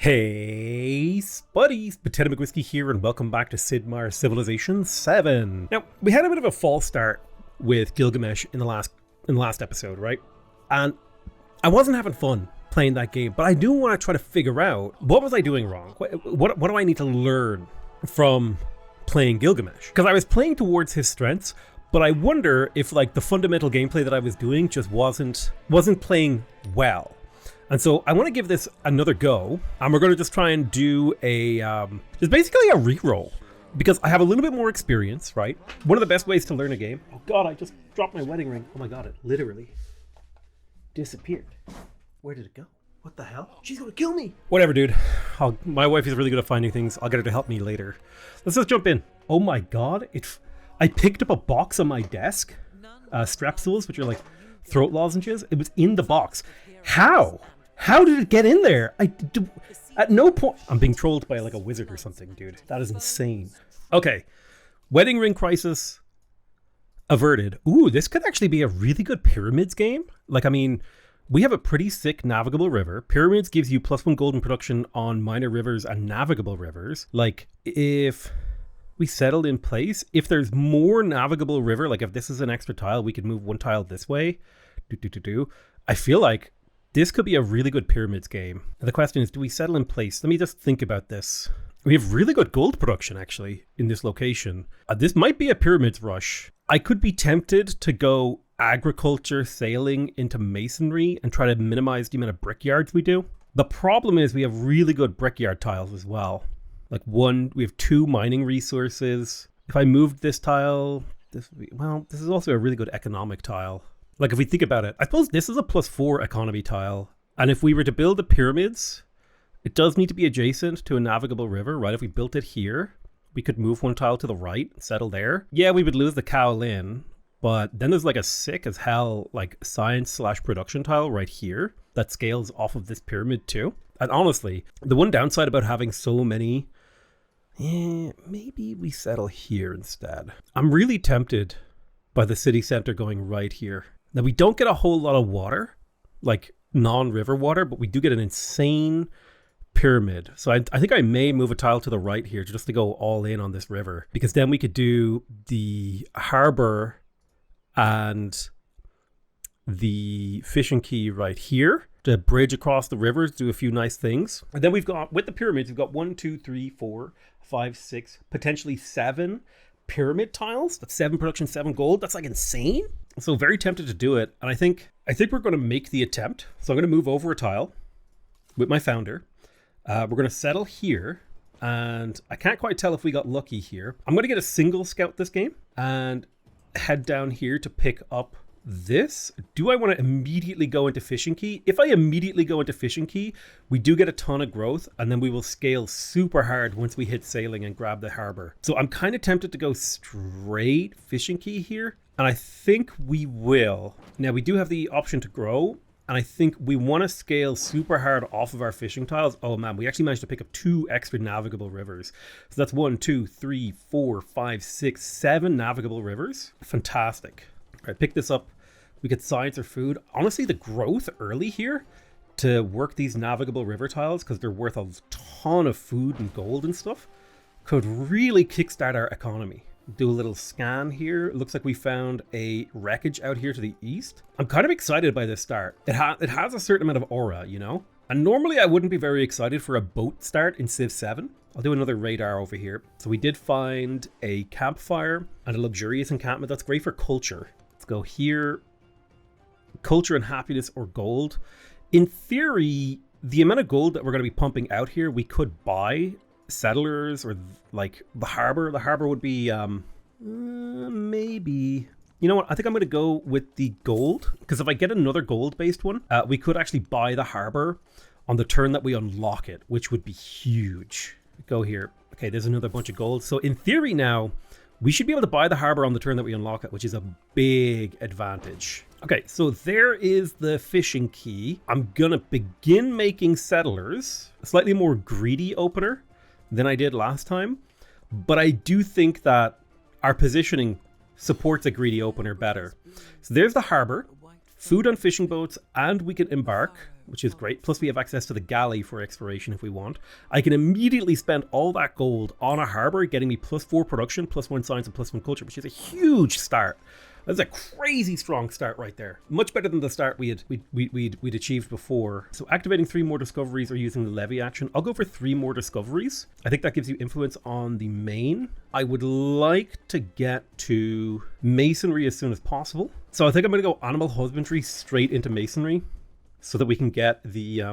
Hey, Spuddies! Potato McWhiskey here, and welcome back to Sid Meier's Civilization 7. Now, we had a bit of a false start with Gilgamesh in the last episode, right? And I wasn't having fun playing that game, but I do want to try to figure out what was I doing wrong? What do I need to learn from playing Gilgamesh? Because I was playing towards his strengths, but I wonder if like the fundamental gameplay that I was doing just wasn't playing well. And so I want to give this another go, and we're going to just try and do just basically a reroll, because I have a little bit more experience, right? One of the best ways to learn a game. Oh God, I just dropped my wedding ring. Oh my God, it literally disappeared. Where did it go? What the hell? She's going to kill me. Whatever, dude. My wife is really good at finding things. I'll get her to help me later. Let's just jump in. Oh my God, I picked up a box on my desk, strepsils, which are like throat lozenges. It was in the box. How? How did it get in there? At no point... I'm being trolled by like a wizard or something, dude. That is insane. Okay. Wedding ring crisis averted. Ooh, this could actually be a really good pyramids game. Like, I mean, we have a pretty sick navigable river. Pyramids gives you +1 golden production on minor rivers and navigable rivers. Like, if we settled in place, if there's more navigable river, like if this is an extra tile, we could move one tile this way. I feel like this could be a really good pyramids game. And the question is, do we settle in place? Let me just think about this. We have really good gold production, actually, in this location. This might be a pyramids rush. I could be tempted to go agriculture, sailing into masonry and try to minimize the amount of brickyards we do. The problem is we have really good brickyard tiles as well. Like we have 2 mining resources. If I moved this tile, this is also a really good economic tile. Like, if we think about it, I suppose this is a +4 economy tile. And if we were to build the pyramids, it does need to be adjacent to a navigable river, right? If we built it here, we could move one tile to the right and settle there. Yeah, we would lose the Kaolin, but then there's like a sick as hell, like science/production tile right here that scales off of this pyramid too. And honestly, the one downside about having so many, maybe we settle here instead. I'm really tempted by the city center going right here. Now, we don't get a whole lot of water, like non-river water, but we do get an insane pyramid. So I think I may move a tile to the right here just to go all in on this river, because then we could do the harbor and the fishing quay right here to bridge across the rivers, do a few nice things. And then we've got, with the pyramids, we've got 1, 2, 3, 4, 5, 6, potentially 7 pyramid tiles. That's 7 production, 7 gold. That's like insane. So very tempted to do it. And I think we're going to make the attempt. So I'm going to move over a tile with my founder. We're going to settle here. And I can't quite tell if we got lucky here. I'm going to get a single scout this game and head down here to pick up this. Do I want to immediately go into fishing quay? If I immediately go into fishing quay, we do get a ton of growth, and then we will scale super hard once we hit sailing and grab the harbor. So I'm kind of tempted to go straight fishing quay here, and I think we will. Now, we do have the option to grow, and I think we want to scale super hard off of our fishing tiles. Oh man, we actually managed to pick up 2 extra navigable rivers. So that's 1, 2, 3, 4, 5, 6, 7 navigable rivers. Fantastic. All right, pick this up. We get science or food. Honestly, the growth early here to work these navigable river tiles, because they're worth a ton of food and gold and stuff, could really kickstart our economy. Do a little scan here. It looks like we found a wreckage out here to the east. I'm kind of excited by this start. It has a certain amount of aura, you know? And normally I wouldn't be very excited for a boat start in Civ 7. I'll do another radar over here. So we did find a campfire and a luxurious encampment. That's great for culture. Let's go here. Culture and happiness or gold. In theory, the amount of gold that we're going to be pumping out here, we could buy settlers or like the harbor. The harbor would be maybe, you know what, I think I'm going to go with the gold, because if I get another gold based one, we could actually buy the harbor on the turn that we unlock it, which would be huge. Go here. Okay, there's another bunch of gold. So in theory now, we should be able to buy the harbor on the turn that we unlock it, which is a big advantage. Okay, so there is the fishing quay. I'm gonna begin making settlers, a slightly more greedy opener than I did last time, but I do think that our positioning supports a greedy opener better. So there's the harbor. food on fishing boats, and we can embark, which is great. Plus we have access to the galley for exploration if we want. I can immediately spend all that gold on a harbor, getting me +4 production, +1 science, and +1 culture, which is a huge start. That's a crazy strong start right there. Much better than the start we'd achieved before. So activating 3 more discoveries or using the levy action. I'll go for 3 more discoveries. I think that gives you influence on the main. I would like to get to masonry as soon as possible. So I think I'm going to go animal husbandry straight into masonry so that we can get the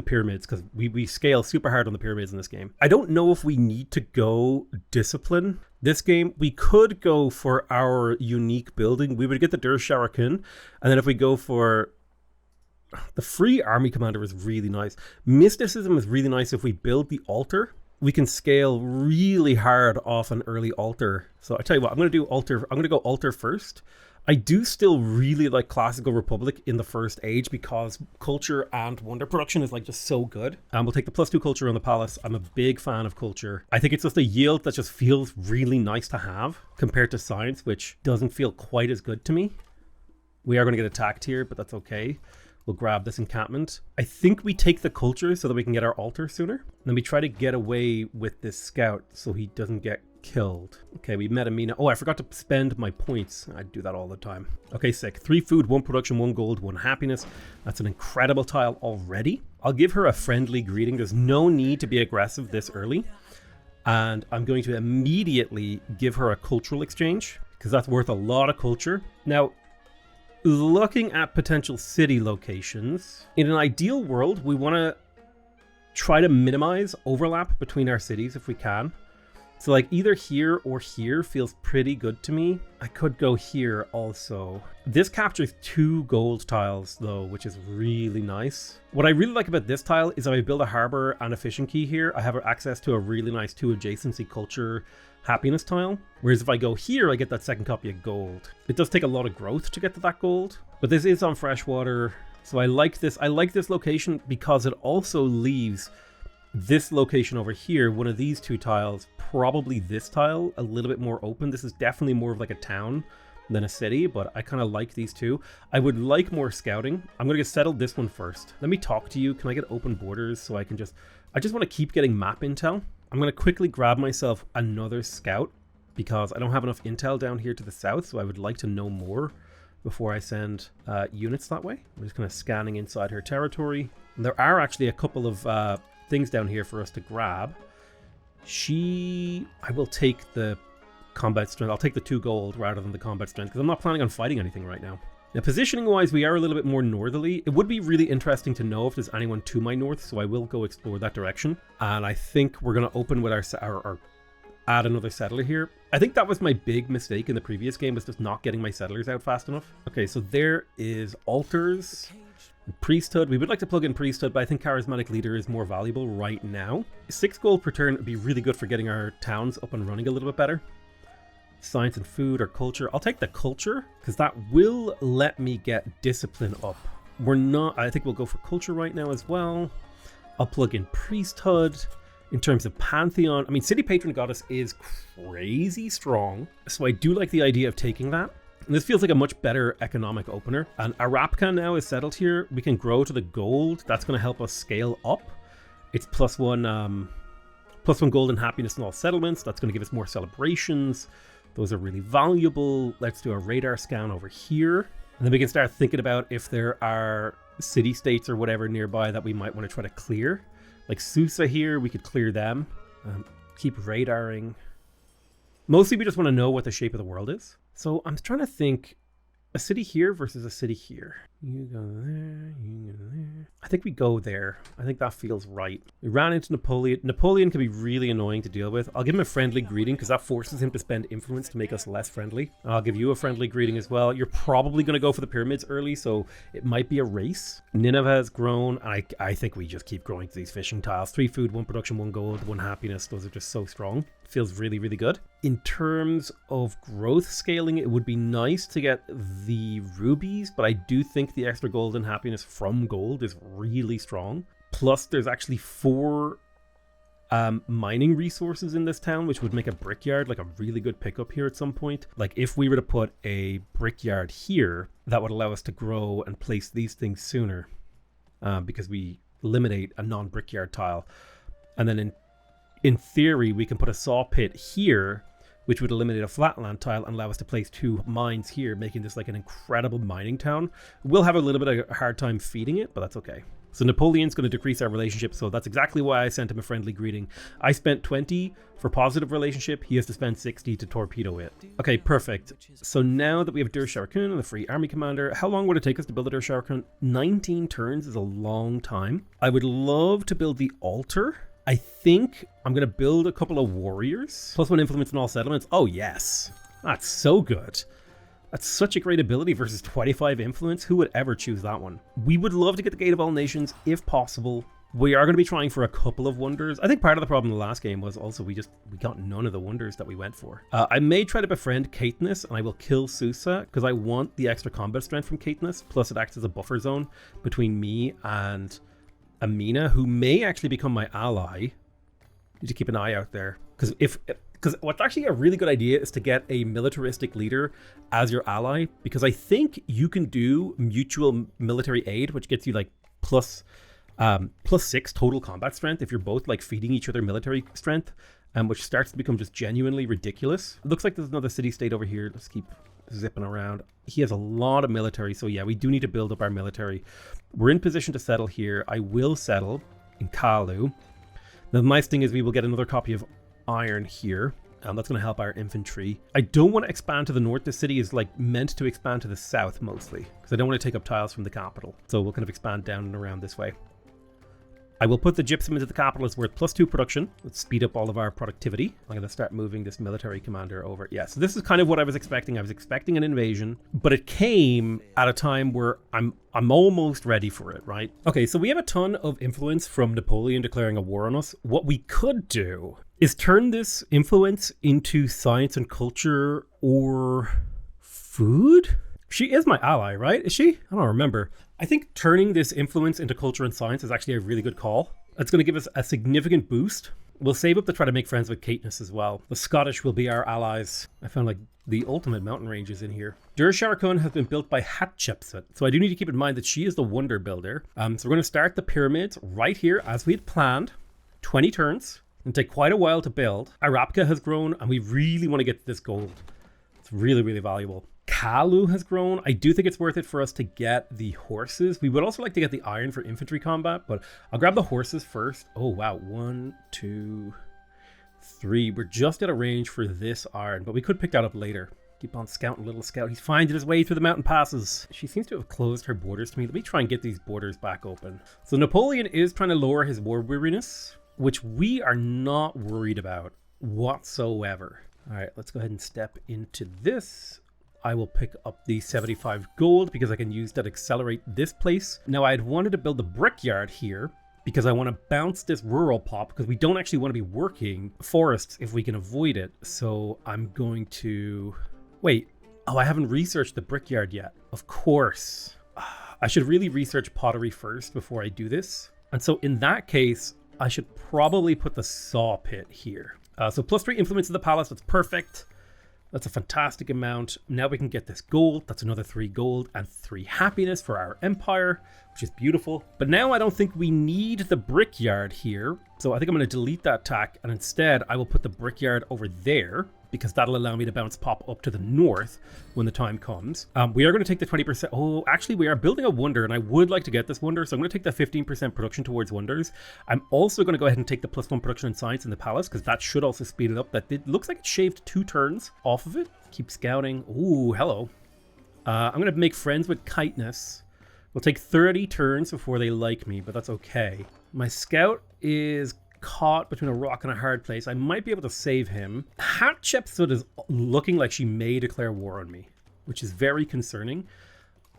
pyramids, because we scale super hard on the pyramids in this game. I don't know if we need to go discipline this game. We could go for our unique building. We would get the Der Sharakin, and then if we go for the free army commander is really nice. Mysticism is really nice. If we build the altar, we can scale really hard off an early altar. So I tell you what, I'm going to do altar. I'm going to go altar first. I do still really like Classical Republic in the first age because culture and wonder production is like just so good. And we'll take the +2 culture on the palace. I'm a big fan of culture. I think it's just a yield that just feels really nice to have compared to science, which doesn't feel quite as good to me. We are going to get attacked here, but that's okay. We'll grab this encampment. I think we take the culture so that we can get our altar sooner. And then we try to get away with this scout so he doesn't get killed. Okay, we met Amina. Oh, I forgot to spend my points. I do that all the time. Okay, sick. 3 food, 1 production, 1 gold, 1 happiness. That's an incredible tile already. I'll give her a friendly greeting. There's no need to be aggressive this early. And I'm going to immediately give her a cultural exchange because that's worth a lot of culture. Now, looking at potential city locations, in an ideal world, we want to try to minimize overlap between our cities if we can. So like either here or here feels pretty good to me. I could go here also. This captures 2 gold tiles though, which is really nice. What I really like about this tile is if I build a harbor and a fishing quay here, I have access to a really nice 2 adjacency culture happiness tile. Whereas if I go here, I get that second copy of gold. It does take a lot of growth to get to that gold, but this is on freshwater. So I like this. I like this location because it also leaves this location over here, one of these 2 tiles, probably this tile, a little bit more open. This is definitely more of like a town than a city, but I kind of like these 2. I would like more scouting. I'm going to get settled this one first. Let me talk to you. Can I get open borders so I just want to keep getting map intel. I'm going to quickly grab myself another scout because I don't have enough intel down here to the south, so I would like to know more before I send units that way. I'm just kind of scanning inside her territory. And there are actually a couple of things down here for us to grab. I will take the combat strength. I'll take the 2 gold rather than the combat strength because I'm not planning on fighting anything right now. Now, positioning wise, we are a little bit more northerly. It would be really interesting to know if there's anyone to my north, so I will go explore that direction. And I think we're going to open with our add another settler here. I think that was my big mistake in the previous game, was just not getting my settlers out fast enough. Okay, so there is altars. Priesthood. We would like to plug in priesthood, but I think charismatic leader is more valuable right now. 6 gold per turn would be really good for getting our towns up and running a little bit better. Science and food or culture. I'll take the culture because that will let me get discipline up. I think we'll go for culture right now as well. I'll plug in priesthood. In terms of pantheon, I mean, city patron goddess is crazy strong, so I do like the idea of taking that. And this feels like a much better economic opener. And Arapka now is settled here. We can grow to the gold. That's going to help us scale up. It's +1 gold and happiness in all settlements. That's going to give us more celebrations. Those are really valuable. Let's do a radar scan over here. And then we can start thinking about if there are city-states or whatever nearby that we might want to try to clear. Like Susa here, we could clear them. Keep radaring. Mostly we just want to know what the shape of the world is. So I'm trying to think, a city here versus a city here. You go there, you go there. I think we go there. I think that feels right. We ran into Napoleon. Napoleon can be really annoying to deal with. I'll give him a friendly greeting because that forces him to spend influence to make us less friendly. I'll give you a friendly greeting as well. You're probably going to go for the pyramids early, so it might be a race. Nineveh has grown. I think we just keep growing to these fishing tiles. 3 food, 1 production, 1 gold, 1 happiness. Those are just so strong. It feels really, really good. In terms of growth scaling, it would be nice to get the rubies, but I do think the extra gold and happiness from gold is really strong. Plus, there's actually 4 mining resources in this town, which would make a brickyard like a really good pickup here at some point. Like if we were to put a brickyard here, that would allow us to grow and place these things sooner, because we eliminate a non-brickyard tile. And then in theory, we can put a saw pit here, which would eliminate a flatland tile and allow us to place 2 mines here, making this like an incredible mining town. We'll have a little bit of a hard time feeding it, but that's okay. So Napoleon's going to decrease our relationship, so that's exactly why I sent him a friendly greeting. I spent 20 for positive relationship, he has to spend 60 to torpedo it. Okay, perfect. So now that we have Dur Shahrakun and the free army commander, how long would it take us to build a Dur Shahrakun? 19 turns is a long time. I would love to build the altar. I think I'm going to build a couple of warriors. +1 influence in all settlements. Oh yes, that's so good. That's such a great ability versus 25 influence. Who would ever choose that one? We would love to get the Gate of All Nations if possible. We are going to be trying for a couple of wonders. I think part of the problem in the last game was also we got none of the wonders that we went for. I may try to befriend Caithness and I will kill Susa because I want the extra combat strength from Caithness. Plus it acts as a buffer zone between me and Amina, who may actually become my ally. Need to keep an eye out there. Because what's actually a really good idea is to get a militaristic leader as your ally, because I think you can do mutual military aid, which gets you like plus 6 total combat strength if you're both like feeding each other military strength, which starts to become just genuinely ridiculous. It looks like there's another city-state over here. Let's keep zipping around. He has a lot of military, so yeah, we do need to build up our military. We're in position to settle here. I will settle in Kalu. The nice thing is we will get another copy of iron here. That's going to help our infantry. I don't want to expand to the north. The city is like meant to expand to the south mostly, because I don't want to take up tiles from the capital. So we'll kind of expand down and around this way. I will put the gypsum into the capital. It's worth +2 production. Let's speed up all of our productivity. I'm going to start moving this military commander over. Yeah, so this is kind of what I was expecting. I was expecting an invasion, but it came at a time where I'm almost ready for it, right? Okay, so we have a ton of influence from Napoleon declaring a war on us. What we could do is turn this influence into science and culture or food? She is my ally, right? Is she? I don't remember. I think turning this influence into culture and science is actually a really good call. It's going to give us a significant boost. We'll save up to try to make friends with Caithness as well. The Scottish will be our allies. I found like the ultimate mountain ranges in here. Dur Shahrakun has been built by Hatshepsut, so I do need to keep in mind that she is the wonder builder. So we're going to start the pyramids right here as we had planned. 20 turns. It'll take quite a while to build. Arabka has grown and we really want to get this gold. It's really, really valuable. Kalu has grown. I do think it's worth it for us to get the horses. We would also like to get the iron for infantry combat, but I'll grab the horses first. Oh, wow. 1, 2, 3. We're just at a range for this iron, but we could pick that up later. Keep on scouting, little scout. He's finding his way through the mountain passes. She seems to have closed her borders to me. Let me try and get these borders back open. So Napoleon is trying to lower his war weariness, which we are not worried about whatsoever. All right, let's go ahead and step into this. I will pick up the 75 gold because I can use that to accelerate this place. Now I had wanted to build a brickyard here because I want to bounce this rural pop because we don't actually want to be working forests if we can avoid it. So I'm going to... Wait. Oh, I haven't researched the brickyard yet. Of course. I should really research pottery first before I do this. And so in that case, I should probably put the saw pit here. So +3 influence of the palace. That's perfect. That's a fantastic amount. Now we can get this gold. That's another 3 gold and 3 happiness for our empire, which is beautiful. But now I don't think we need the brickyard here. So I think I'm going to delete that tack. And instead, I will put the brickyard over there because that'll allow me to bounce pop up to the north when the time comes. We are going to take the 20%. Oh, actually, we are building a wonder, and I would like to get this wonder. So I'm going to take the 15% production towards wonders. I'm also going to go ahead and take the +1 production and science in the palace because that should also speed it up. It looks like it shaved 2 turns off of it. Keep scouting. Ooh, hello. I'm going to make friends with Caithness. It'll take 30 turns before they like me, but that's okay. My scout is caught between a rock and a hard place. I might be able to save him. Hatshepsut is looking like she may declare war on me, which is very concerning.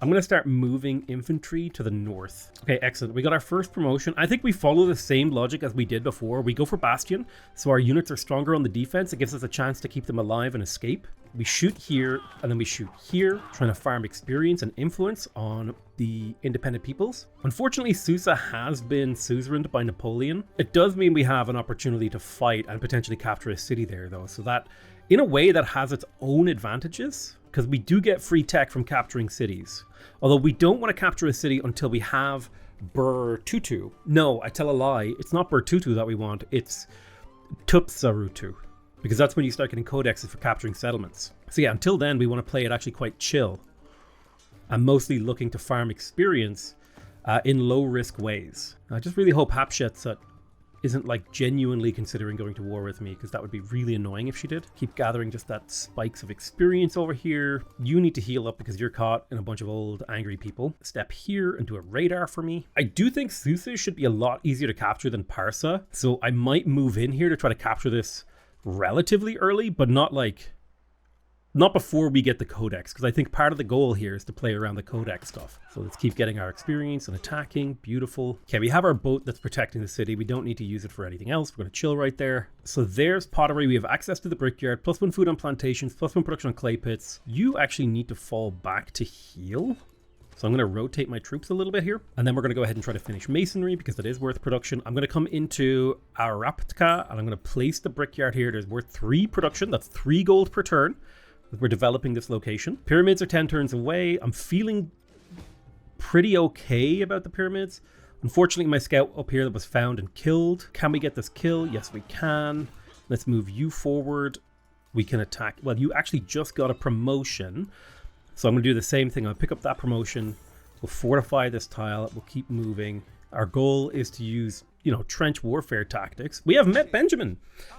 I'm going to start moving infantry to the north. Okay, excellent. We got our first promotion. I think we follow the same logic as we did before. We go for Bastion, so our units are stronger on the defense. It gives us a chance to keep them alive and escape. We shoot here, and then we shoot here, trying to farm experience and influence on the independent peoples. Unfortunately, Susa has been suzerained by Napoleon. It does mean we have an opportunity to fight and potentially capture a city there, though. So that, in a way, that has its own advantages, because we do get free tech from capturing cities. Although we don't want to capture a city until we have Burtutu. No, I tell a lie. It's not Burtutu that we want. It's Tupsarutu, because that's when you start getting codexes for capturing settlements. So yeah, until then, we want to play it actually quite chill. I'm mostly looking to farm experience in low-risk ways. I just really hope Hatshepsut isn't like genuinely considering going to war with me, because that would be really annoying if she did. Keep gathering just that spikes of experience over here. You need to heal up because you're caught in a bunch of old angry people. Step here and do a radar for me. I do think Susa should be a lot easier to capture than Parsa, so I might move in here to try to capture this relatively early, but not before we get the codex, because I think part of the goal here is to play around the codex stuff. So let's keep getting our experience and attacking. Beautiful. Okay, we have our boat that's protecting the city. We don't need to use it for anything else. We're going to chill right there. So there's pottery. We have access to the brickyard, +1 food on plantations, +1 production on clay pits. You actually need to fall back to heal. So I'm going to rotate my troops a little bit here. And then we're going to go ahead and try to finish masonry because it is worth production. I'm going to come into Araptka and I'm going to place the brickyard here. There's worth 3 production. That's 3 gold per turn. We're developing this location. Pyramids are 10 turns away. I'm feeling pretty okay about the pyramids. Unfortunately, my scout up here that was found and killed. Can we get this kill? Yes, we can. Let's move you forward. We can attack. Well, you actually just got a promotion. So I'm going to do the same thing. I'll pick up that promotion. We'll fortify this tile. We'll keep moving. Our goal is to use, trench warfare tactics. We have met Benjamin.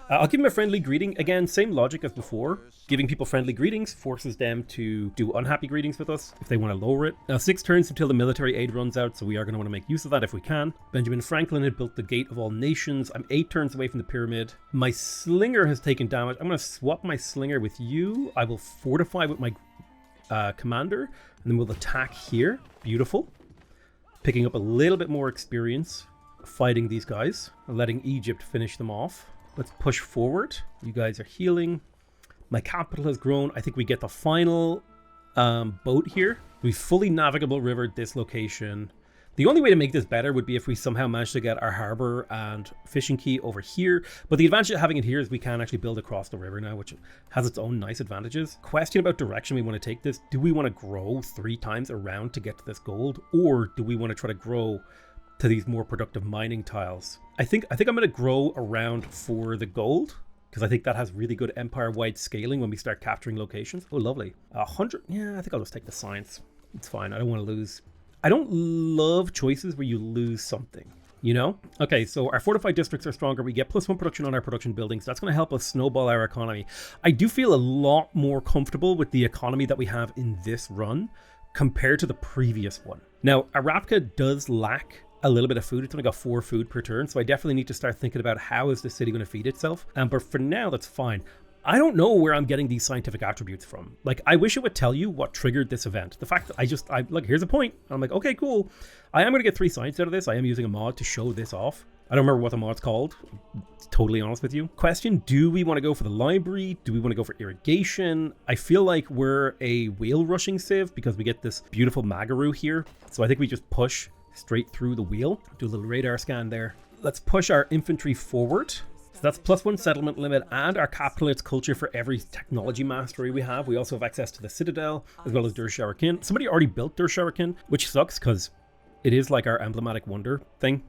I'll give him a friendly greeting. Again, same logic as before. Giving people friendly greetings forces them to do unhappy greetings with us if they want to lower it. Now, 6 turns until the military aid runs out, so we are going to want to make use of that if we can. Benjamin Franklin had built the Gate of All Nations. I'm 8 turns away from the pyramid. My slinger has taken damage. I'm going to swap my slinger with you. I will fortify with my commander, and then we'll attack here. Beautiful. Picking up a little bit more experience fighting these guys, letting Egypt finish them off. Let's push forward. You guys are healing. My capital has grown. I think we get the final boat here. We fully navigable river at this location. The only way to make this better would be if we somehow managed to get our harbor and fishing key over here. But the advantage of having it here is we can actually build across the river now, which has its own nice advantages. Question about direction we want to take this. Do we want to grow 3 times around to get to this gold? Or do we want to try to grow to these more productive mining tiles? I think I'm going to grow around for the gold, because I think that has really good empire-wide scaling when we start capturing locations. Oh, lovely. 100. Yeah, I think I'll just take the science. It's fine. I don't want to lose. I don't love choices where you lose something, Okay, so our fortified districts are stronger. We get +1 production on our production buildings. That's going to help us snowball our economy. I do feel a lot more comfortable with the economy that we have in this run compared to the previous one. Now, Arapka does lack a little bit of food. It's only got 4 food per turn, so I definitely need to start thinking about how is the city going to feed itself. But for now, that's fine. I don't know where I'm getting these scientific attributes from. Like, I wish it would tell you what triggered this event. The fact that I look, here's a point. I'm like, okay, cool. I am going to get 3 science out of this. I am using a mod to show this off. I don't remember what the mod's called, totally honest with you. Question, do we want to go for the library? Do we want to go for irrigation? I feel like we're a whale rushing civ because we get this beautiful Magaroo here. So I think we just push straight through the wheel. Do a little radar scan there. Let's push our infantry forward. So that's +1 settlement limit and our capitalist culture for every technology mastery we have. We also have access to the Citadel as well as Dur Sharakin. Somebody already built Dur Sharakin, which sucks because it is like our emblematic wonder thing.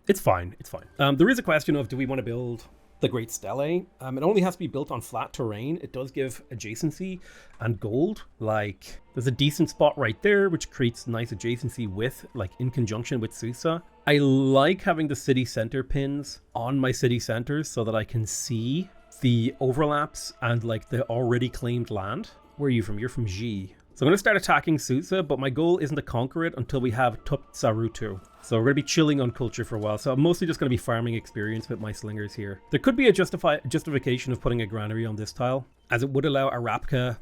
It's fine. It's fine. There is a question of, do we want to build the Great Stele? It only has to be built on flat terrain. It does give adjacency and gold. Like, there's a decent spot right there, which creates nice adjacency with, like, in conjunction with Susa. I like having the city center pins on my city centers so that I can see the overlaps and, like, the already claimed land. Where are you from? You're from G. So I'm going to start attacking Susa, but my goal isn't to conquer it until we have Tupsarutu. So we're going to be chilling on culture for a while. So I'm mostly just going to be farming experience with my slingers here. There could be a justification of putting a granary on this tile, as it would allow Arapka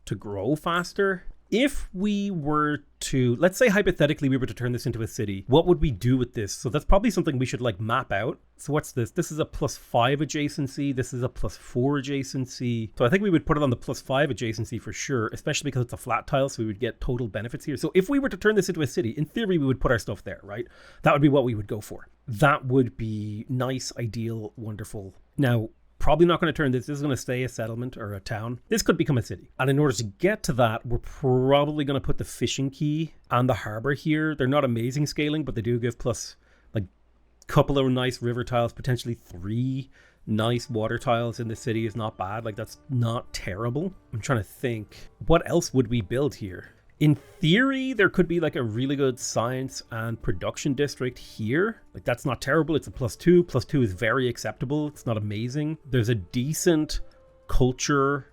to grow faster if we were to, let's say hypothetically we were to turn this into a city, what would we do with this? So that's probably something we should like map out. So what's this? This is a +5 adjacency. This is a +4 adjacency. So I think we would put it on the +5 adjacency for sure, especially because it's a flat tile, so we would get total benefits here. So if we were to turn this into a city, in theory, we would put our stuff there, right? That would be what we would go for. That would be nice, ideal, wonderful. Now, probably not going to turn this. This is going to stay a settlement or a town. This could become a city. And in order to get to that, we're probably going to put the fishing quay and the harbor here. They're not amazing scaling, but they do give plus like a couple of nice river tiles, potentially 3 nice water tiles in the city is not bad. Like that's not terrible. I'm trying to think, what else would we build here? In theory, there could be like a really good science and production district here. Like that's not terrible. It's a +2. +2 is very acceptable. It's not amazing. There's a decent culture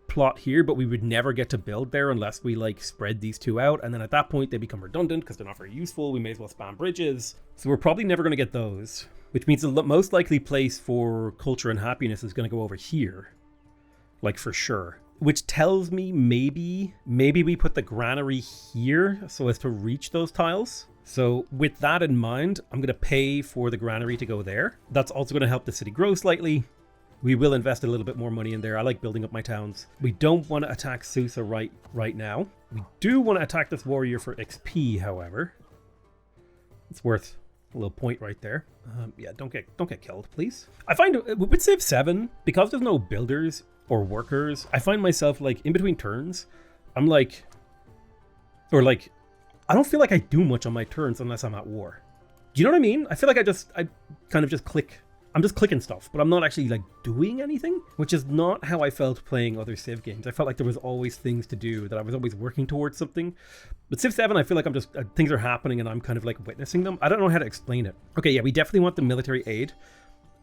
plot here, but we would never get to build there unless we like spread these two out. And then at that point, they become redundant because they're not very useful. We may as well spam bridges. So we're probably never going to get those, which means the most likely place for culture and happiness is going to go over here. Like for sure. Which tells me maybe we put the granary here so as to reach those tiles. So with that in mind, I'm going to pay for the granary to go there. That's also going to help the city grow slightly. We will invest a little bit more money in there. I like building up my towns. We don't want to attack Susa right now. We do want to attack this warrior for XP, however. It's worth a little point right there. Yeah, don't get killed, please. I find with Civ 7, because there's no builders or workers, I find myself like in between turns, I'm like, or like, I don't feel like I do much on my turns unless I'm at war. Do you know what I mean? I feel like I kind of just click. I'm just clicking stuff, but I'm not actually like doing anything, which is not how I felt playing other Civ games. I felt like there was always things to do, that I was always working towards something. But Civ 7, I feel like I'm just, things are happening and I'm kind of like witnessing them. I don't know how to explain it. Okay, yeah, we definitely want the military aid.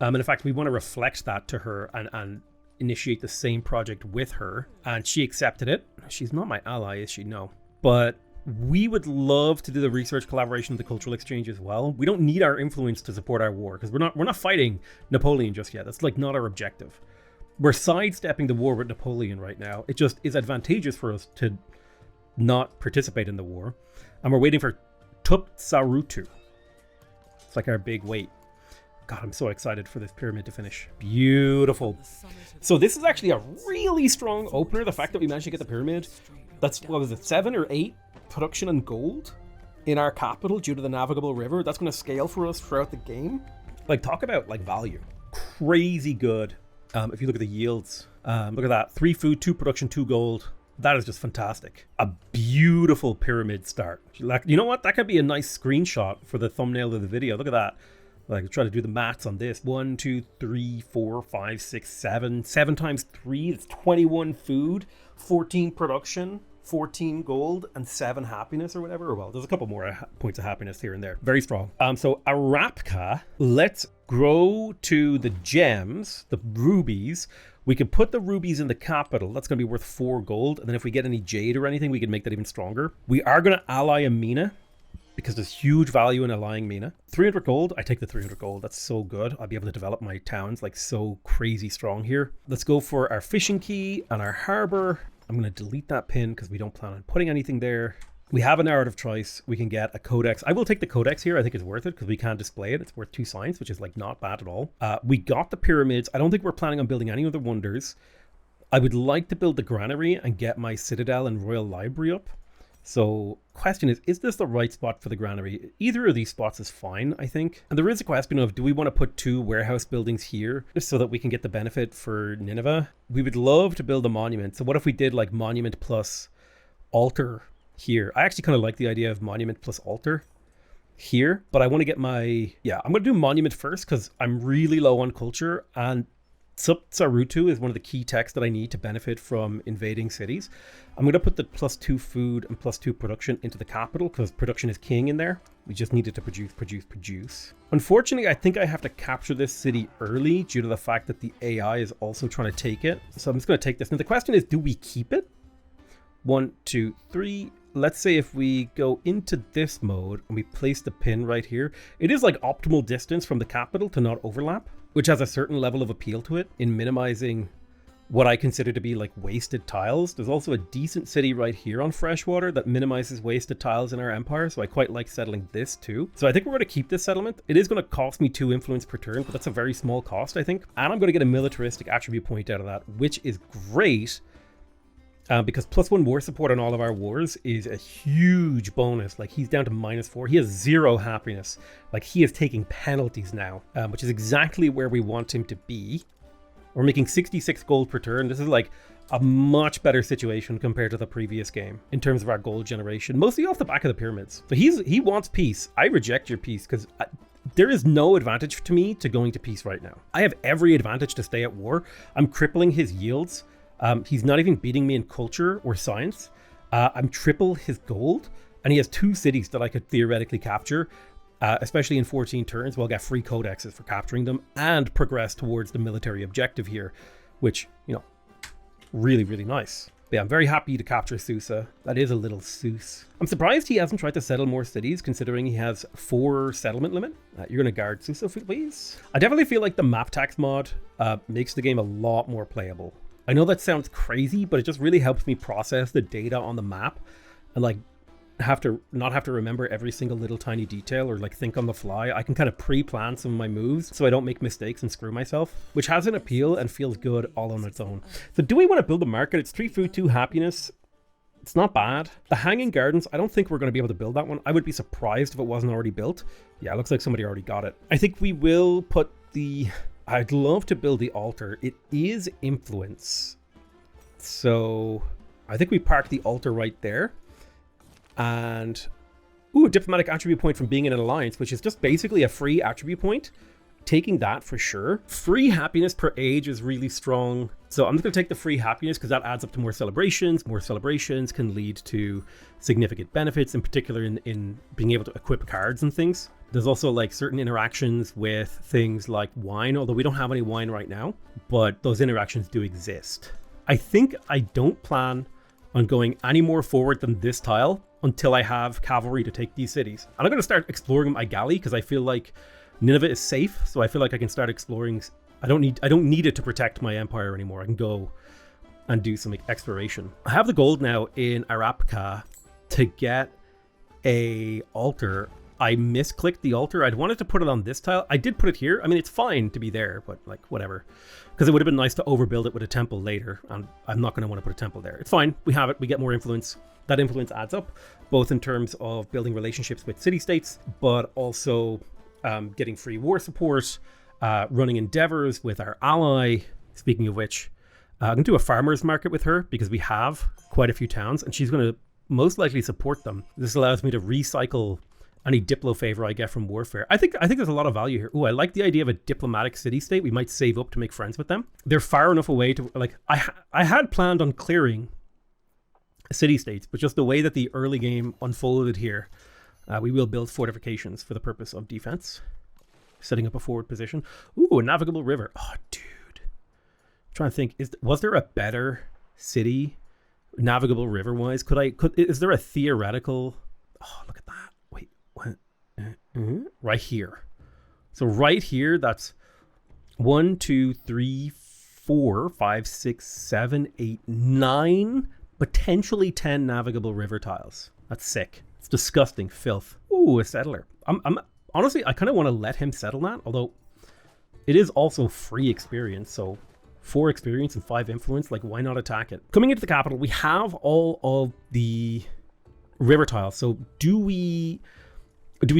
And in fact, we want to reflect that to her and initiate the same project with her. And she accepted it. She's not my ally, is she? No. But we would love to do the research collaboration, the cultural exchange as well. We don't need our influence to support our war because we're not fighting Napoleon just yet. That's like not our objective. We're sidestepping the war with Napoleon right now. It just is advantageous for us to not participate in the war. And we're waiting for Tupsarutu. It's like our big wait. God, I'm so excited for this pyramid to finish. Beautiful. So this is actually a really strong opener. The fact that we managed to get the pyramid. That's, what was it, 7 or 8 production and gold in our capital due to the navigable river. That's going to scale for us throughout the game. Like, talk about like value. Crazy good. If you look at the yields, look at that. 3 food, 2 production, 2 gold. That is just fantastic. A beautiful pyramid start. Like, you know what? That could be a nice screenshot for the thumbnail of the video. Look at that. Like, try to do the maths on this. 1, 2, 3, 4, 5, 6, 7. 7 times 3, it's 21 food, 14 production, 14 gold, and 7 happiness or whatever. Well, there's a couple more points of happiness here and there. Very strong. So Arapka, let's grow to the gems, the rubies. We can put the rubies in the capital. That's going to be worth 4 gold. And then if we get any jade or anything, we can make that even stronger. We are going to ally a Mina, because there's huge value in allying Mina. 300 gold, I take the 300 gold. That's so good. I'll be able to develop my towns like so crazy strong here. Let's go for our fishing quay and our harbor. I'm going to delete that pin because we don't plan on putting anything there. We have a narrative choice. We can get a codex. I will take the codex here. I think it's worth it because we can't display it. It's worth 2 science, which is like not bad at all. We got the pyramids. I don't think we're planning on building any other wonders. I would like to build the granary and get my citadel and royal library up. So question is this the right spot for the granary? Either of these spots is fine, I think. And there is a question of, do we want to put 2 warehouse buildings here just so that we can get the benefit for Nineveh? We would love to build a monument. So what if we did like monument plus altar here? I actually kind of like the idea of monument plus altar here, but I want to get I'm going to do monument first because I'm really low on culture, and Tupsarutu is one of the key techs that I need to benefit from invading cities. I'm going to put the +2 food and +2 production into the capital because production is king in there. We just needed to produce. Unfortunately, I think I have to capture this city early due to the fact that the AI is also trying to take it. So I'm just going to take this. Now the question is, do we keep it? 1, 2, 3. Let's say if we go into this mode and we place the pin right here, it is like optimal distance from the capital to not overlap, which has a certain level of appeal to it in minimizing what I consider to be like wasted tiles. There's also a decent city right here on freshwater that minimizes wasted tiles in our empire, so I quite like settling this too. So I think we're going to keep this settlement. It is going to cost me 2 influence per turn, but that's a very small cost, I think. And I'm going to get a militaristic attribute point out of that, which is great. Because +1 war support on all of our wars is a huge bonus. Like, he's down to -4. He has 0 happiness. Like, he is taking penalties now, which is exactly where we want him to be. We're making 66 gold per turn. This is like a much better situation compared to the previous game in terms of our gold generation, mostly off the back of the pyramids. So he wants peace. I reject your peace because there is no advantage to me to going to peace right now. I have every advantage to stay at war. I'm crippling his yields. He's not even beating me in culture or science. I'm triple his gold, and he has 2 cities that I could theoretically capture, especially in 14 turns. We'll get free codexes for capturing them and progress towards the military objective here, which, you know, really, really nice. But yeah, I'm very happy to capture Susa. That is a little Seuss. I'm surprised he hasn't tried to settle more cities, considering he has 4 settlement limit. You're going to guard Susa, please. I definitely feel like the map tax mod makes the game a lot more playable. I know that sounds crazy, but it just really helps me process the data on the map and like not have to remember every single little tiny detail or like think on the fly. I can kind of pre-plan some of my moves so I don't make mistakes and screw myself, which has an appeal and feels good all on its own. So do we want to build a market? It's 3 food, 2 happiness. It's not bad. The Hanging Gardens, I don't think we're going to be able to build that one. I would be surprised if it wasn't already built. Yeah, it looks like somebody already got it. I think we will put the... I'd love to build the altar. It is influence. So I think we park the altar right there. And, ooh, a diplomatic attribute point from being in an alliance, which is just basically a free attribute point. Taking that for sure. Free happiness per age is really strong. So I'm just going to take the free happiness because that adds up to more celebrations. More celebrations can lead to significant benefits, in particular in being able to equip cards and things. There's also like certain interactions with things like wine, although we don't have any wine right now, but those interactions do exist. I think I don't plan on going any more forward than this tile until I have cavalry to take these cities. And I'm going to start exploring my galley because I feel like Nineveh is safe, so I feel like I can start exploring. I don't need it to protect my empire anymore. I can go and do some exploration. I have the gold now in Arapka to get a altar. I misclicked the altar. I'd wanted to put it on this tile. I did put it here. I mean, it's fine to be there, but like whatever. Because it would have been nice to overbuild it with a temple later, and I'm not going to want to put a temple there. It's fine. We have it. We get more influence. That influence adds up, both in terms of building relationships with city-states, but also getting free war support, running endeavors with our ally. Speaking of which, I'm going to do a farmer's market with her because we have quite a few towns, and she's going to most likely support them. This allows me to recycle any diplo favor I get from warfare. I think there's a lot of value here. Ooh, I like the idea of a diplomatic city-state. We might save up to make friends with them. They're far enough away to, like, I had planned on clearing city-states, but just the way that the early game unfolded here, we will build fortifications for the purpose of defense. Setting up a forward position. Ooh, a navigable river. Oh, dude. I'm trying to think, was there a better city navigable river-wise? Is there a theoretical... Oh, look at that. Wait, what? Right here. So right here, that's 1, 2, 3, 4, 5, 6, 7, 8, 9, potentially 10 navigable river tiles. That's sick. It's disgusting filth. Ooh, a settler. I'm honestly, I kind of want to let him settle that, although it is also free experience, so 4 experience and 5 influence, like why not attack it? Coming into the capital, we have all of the river tiles. So do we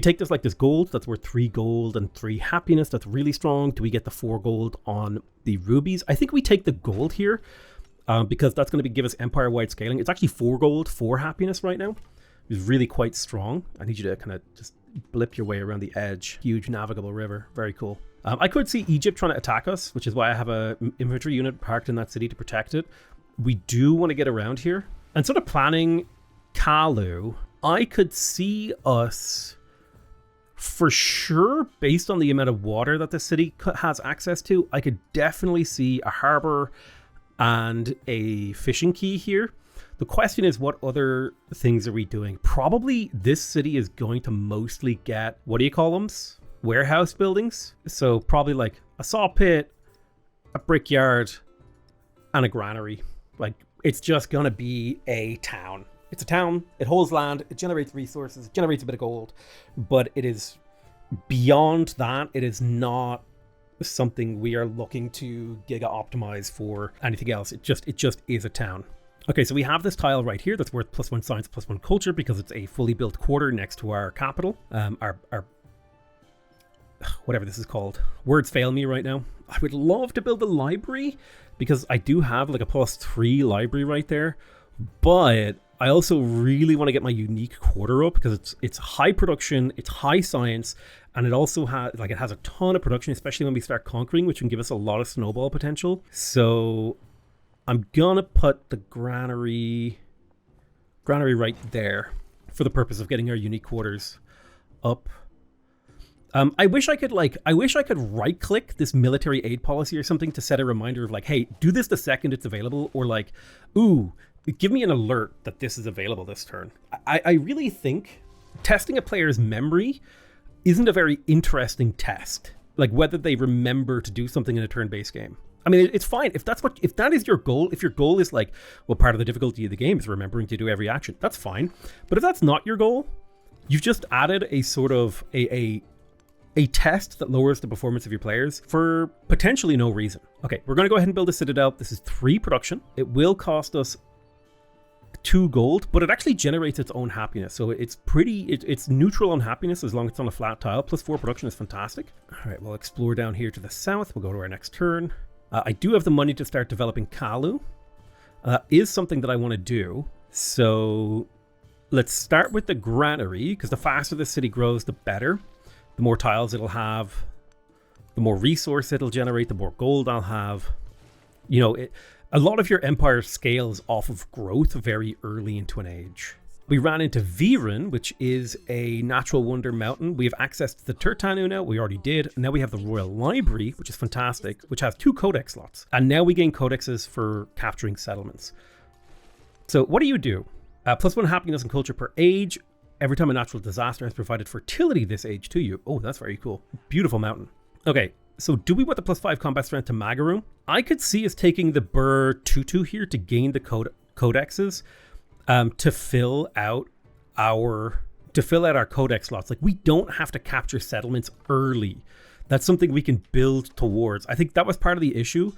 take this like this gold that's worth 3 gold and 3 happiness? That's really strong. Do we get the 4 gold on the rubies? I think we take the gold here because that's going to give us empire-wide scaling. It's actually 4 gold, 4 happiness right now. It's really quite strong. I need you to kind of just blip your way around the edge. Huge navigable river. Very cool. I could see Egypt trying to attack us, which is why I have an infantry unit parked in that city to protect it. We do want to get around here. And sort of planning Kalu, I could see us for sure, based on the amount of water that the city has access to, I could definitely see a harbor and a fishing quay here. The question is, what other things are we doing? Probably this city is going to mostly get, what do you call them? Warehouse buildings. So probably like a saw pit, a brickyard, and a granary. Like, it's just gonna be a town. It's a town, it holds land, it generates resources, it generates a bit of gold, but it is beyond that. It is not something we are looking to giga optimize for anything else. It just is a town. Okay, so we have this tile right here that's worth +1 science, +1 culture, because it's a fully built quarter next to our capital. Our whatever this is called. Words fail me right now. I would love to build a library because I do have like a +3 library right there, but I also really want to get my unique quarter up because it's high production, it's high science, and it also has it has a ton of production, especially when we start conquering, which can give us a lot of snowball potential. So I'm gonna put the granary right there for the purpose of getting our unique quarters up. I wish I could right click this military aid policy or something to set a reminder of like, hey, do this the second it's available, or like, ooh, give me an alert that this is available this turn. I really think testing a player's memory isn't a very interesting test. Like whether they remember to do something in a turn-based game. I mean, it's fine if that is your goal. If your goal is like, well, part of the difficulty of the game is remembering to do every action, that's fine. But if that's not your goal, you've just added a sort of a test that lowers the performance of your players for potentially no reason. Okay, we're going to go ahead and build a citadel. This is 3 production. It will cost us 2 gold, but it actually generates its own happiness. So it's it's neutral on happiness as long as it's on a flat tile. +4 production is fantastic. All right, we'll explore down here to the south. We'll go to our next turn. I do have the money to start developing Kalu. Is something that I want to do. So let's start with the granary, because the faster the city grows, the better. The more tiles it'll have, the more resource it'll generate, the more gold I'll have. You know, a lot of your empire scales off of growth very early into an age. We ran into Viren, which is a natural wonder mountain. We have access to the Turtanu now. We already did. And now we have the Royal Library, which is fantastic, which has 2 codex slots. And now we gain codexes for capturing settlements. So what do you do? +1 happiness and culture per age. Every time a natural disaster has provided fertility this age to you. Oh, that's very cool. Beautiful mountain. Okay, so do we want the +5 combat strength to Magaroon? I could see us taking the Burr Tutu here to gain the codexes to fill out our codex slots. Like, we don't have to capture settlements early. That's something we can build towards. I think that was part of the issue,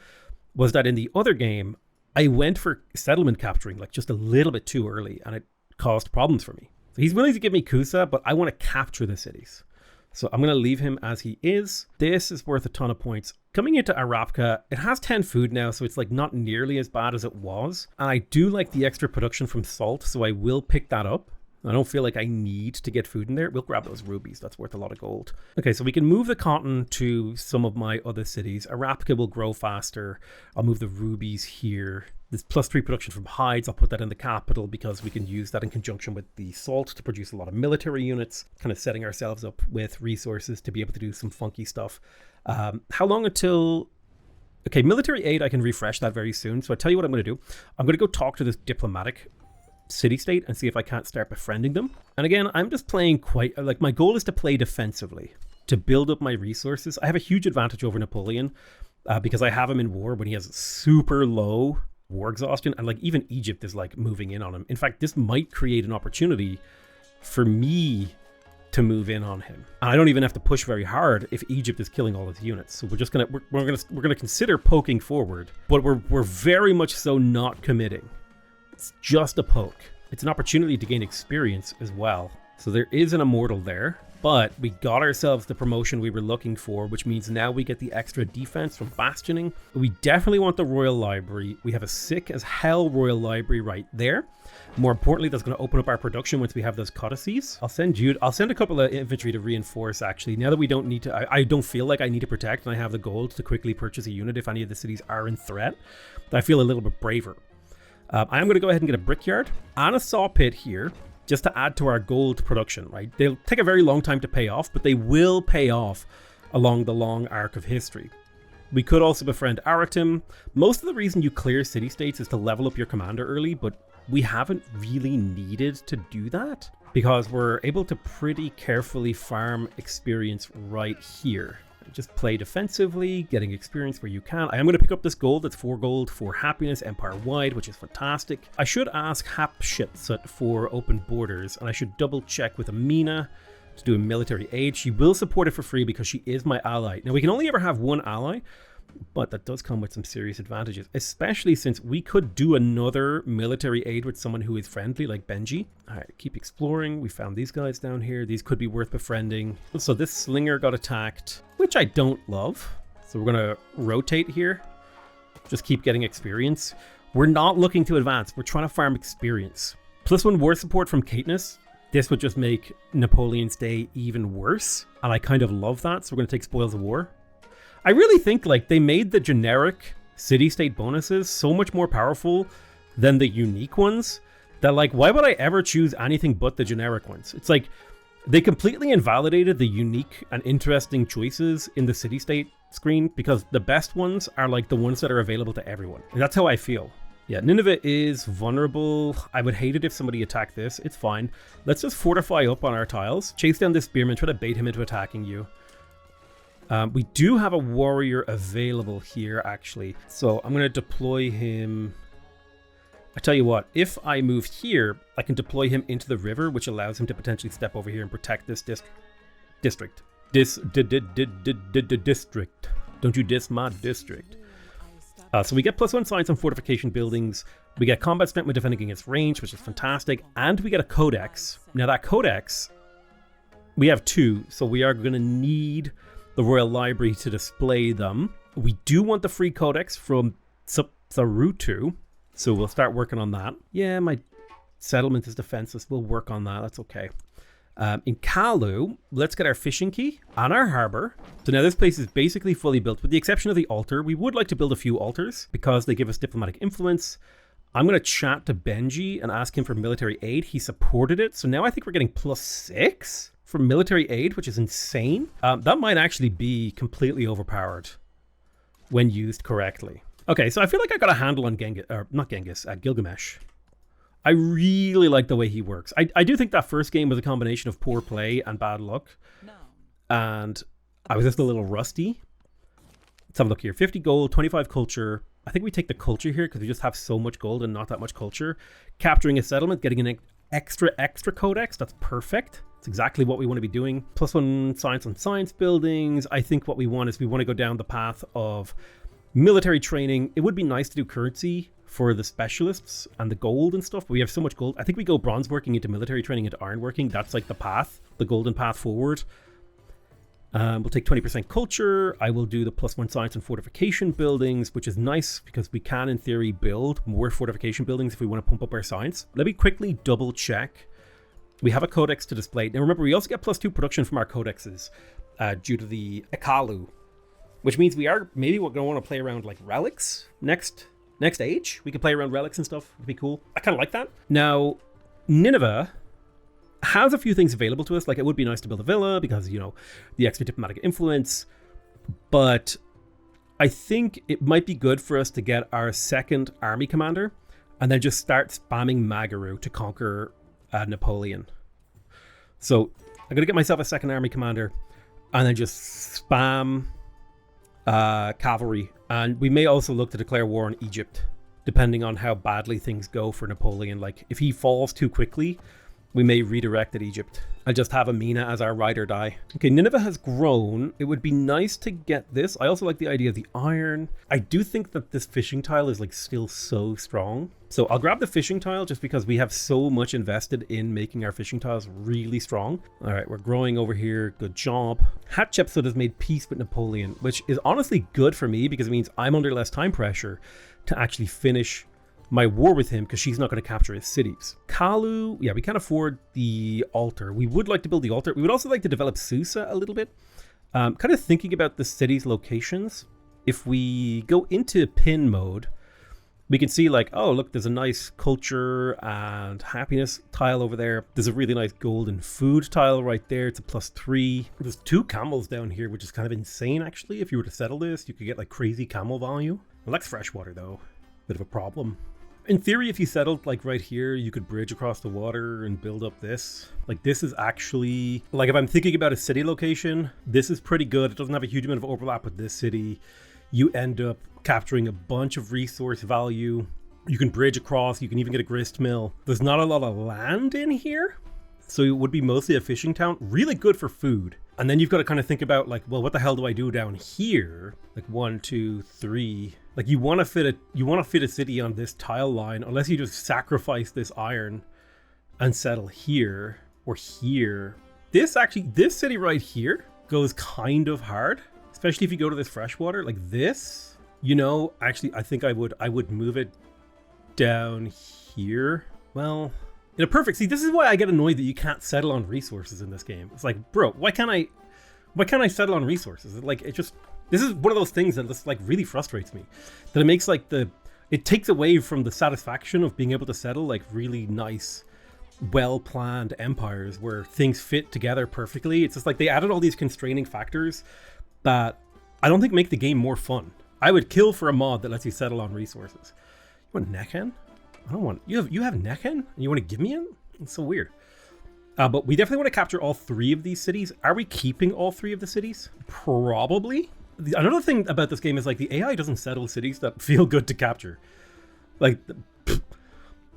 was that in the other game, I went for settlement capturing like just a little bit too early, and it caused problems for me. So he's willing to give me Kusa, but I want to capture the cities. So I'm going to leave him as he is. This is worth a ton of points. Coming into Arapka, it has 10 food now, so it's like not nearly as bad as it was. And I do like the extra production from salt, so I will pick that up. I don't feel like I need to get food in there. We'll grab those rubies. That's worth a lot of gold. Okay, so we can move the cotton to some of my other cities. Arapka will grow faster. I'll move the rubies here. This +3 production from hides, I'll put that in the capital because we can use that in conjunction with the salt to produce a lot of military units, kind of setting ourselves up with resources to be able to do some funky stuff. How long until... Okay, military aid, I can refresh that very soon. So I tell you what I'm going to do. I'm going to go talk to this diplomatic city-state and see if I can't start befriending them. And again, I'm just playing quite... Like, my goal is to play defensively, to build up my resources. I have a huge advantage over Napoleon because I have him in war when he has super low war exhaustion, and like even Egypt is like moving in on him. In fact, this might create an opportunity for me to move in on him. And I don't even have to push very hard if Egypt is killing all his units. So we're gonna consider poking forward, but we're very much so not committing. It's just a poke. It's an opportunity to gain experience as well. So there is an immortal there, but we got ourselves the promotion we were looking for, which means now we get the extra defense from bastioning. We definitely want the Royal Library. We have a sick as hell Royal Library right there. More importantly, that's going to open up our production once we have those codices. I'll send a couple of infantry to reinforce, actually. Now that we don't need to, I don't feel like I need to protect, and I have the gold to quickly purchase a unit if any of the cities are in threat. I feel a little bit braver. I am going to go ahead and get a brickyard and a saw pit here, just to add to our gold production, right? They'll take a very long time to pay off, but they will pay off along the long arc of history. We could also befriend Aratim. Most of the reason you clear city-states is to level up your commander early, but we haven't really needed to do that because we're able to pretty carefully farm experience right here. Just play defensively, getting experience where you can. I am going to pick up this gold. That's 4 gold for happiness empire-wide, which is fantastic. I should ask Hatshepsut for open borders, and I should double check with Amina to do a military aid. She will support it for free because she is my ally. Now, we can only ever have one ally, but that does come with some serious advantages, especially since we could do another military aid with someone who is friendly, like Benji. All right, keep exploring. We found these guys down here. These could be worth befriending. So this slinger got attacked, which I don't love. So we're going to rotate here. Just keep getting experience. We're not looking to advance. We're trying to farm experience. +1 war support from Katniss. This would just make Napoleon's Day even worse. And I kind of love that. So we're going to take Spoils of War. I really think like they made the generic city-state bonuses so much more powerful than the unique ones that like, why would I ever choose anything but the generic ones? It's like they completely invalidated the unique and interesting choices in the city-state screen because the best ones are like the ones that are available to everyone. And that's how I feel. Yeah, Nineveh is vulnerable. I would hate it if somebody attacked this. It's fine. Let's just fortify up on our tiles. Chase down this spearman, try to bait him into attacking you. We do have a warrior available here, actually. So I'm going to deploy him. I tell you what, if I move here, I can deploy him into the river, which allows him to potentially step over here and protect this district. District. Don't you diss my district. So we get +1 science on fortification buildings. We get combat strength when defending against range, which is fantastic. And we get a codex. Now that codex, we have 2. So we are going to need the Royal Library to display them. We do want the free codex from Sarutu, so we'll start working on that. Yeah, my settlement is defenseless. We'll work on that. That's okay. In Kalu, let's get our fishing key and our harbor. So now this place is basically fully built, with the exception of the altar. We would like to build a few altars because they give us diplomatic influence. I'm going to chat to Benji and ask him for military aid. He supported it, so now I think we're getting +6 for military aid, which is insane. That might actually be completely overpowered when used correctly. Okay, so I feel like I got a handle on Gilgamesh. I really like the way he works. I do think that first game was a combination of poor play and bad luck. No. And I was just a little rusty. Let's have a look here. 50 gold, 25 culture. I think we take the culture here because we just have so much gold and not that much culture. Capturing a settlement, getting an extra codex. That's perfect. It's exactly what we want to be doing. +1 science on science buildings. I think what we want is we want to go down the path of military training. It would be nice to do currency for the specialists and the gold and stuff, but we have so much gold. I think we go bronze working into military training into iron working. That's like the path, the golden path forward. We'll take 20% culture. I will do the +1 science and fortification buildings, which is nice because we can, in theory, build more fortification buildings if we want to pump up our science. Let me quickly double check. We have a codex to display. Now remember, we also get +2 production from our codexes due to the Ekalu, which means we are maybe we're going to want to play around like relics next age. We can play around relics and stuff. It'd be cool. I kind of like that. Now, Nineveh has a few things available to us. Like, it would be nice to build a villa because, you know, the extra diplomatic influence. But I think it might be good for us to get our second army commander and then just start spamming Magaru to conquer Napoleon. So I'm going to get myself a second army commander and then just spam cavalry. And we may also look to declare war on Egypt, depending on how badly things go for Napoleon. Like, if he falls too quickly, we may redirect at Egypt. I'll just have Amina as our ride or die. Okay, Nineveh has grown. It would be nice to get this. I also like the idea of the iron. I do think that this fishing tile is like still so strong. So I'll grab the fishing tile just because we have so much invested in making our fishing tiles really strong. All right, we're growing over here. Good job. Hatshepsut has made peace with Napoleon, which is honestly good for me because it means I'm under less time pressure to actually finish my war with him because she's not going to capture his cities. Kalu, yeah, we can't afford the altar. We would like to build the altar. We would also like to develop Susa a little bit. Kind of thinking about the city's locations. If we go into pin mode, we can see like, oh, look, there's a nice culture and happiness tile over there. There's a really nice golden food tile right there. It's a +3. There's 2 camels down here, which is kind of insane, actually. If you were to settle this, you could get like crazy camel value. I like freshwater, though. Bit of a problem. In theory, if you settled like right here, you could bridge across the water and build up this. Like this is actually, like if I'm thinking about a city location, this is pretty good. It doesn't have a huge amount of overlap with this city. You end up capturing a bunch of resource value. You can bridge across, you can even get a grist mill. There's not a lot of land in here, so it would be mostly a fishing town. Really good for food. And then you've got to kind of think about like, well, what the hell do I do down here? Like 1, 2, 3. Like you want to fit a city on this tile line, unless you just sacrifice this iron and settle here or here. This city right here goes kind of hard, especially if you go to this freshwater like this. You know, actually, I think I would move it down here. Well, in a perfect, see, this is why I get annoyed that you can't settle on resources in this game. It's like, bro, why can't I settle on resources? Like, this is one of those things that just like really frustrates me. That it makes like it takes away from the satisfaction of being able to settle like really nice, well-planned empires where things fit together perfectly. It's just like they added all these constraining factors that I don't think make the game more fun. I would kill for a mod that lets you settle on resources. You want Neckhen? I don't want, you have Neckhen and you want to give me it? It's so weird. But we definitely want to capture all 3 of these cities. Are we keeping all 3 of the cities? Probably. Another thing about this game is like the AI doesn't settle cities that feel good to capture. Like,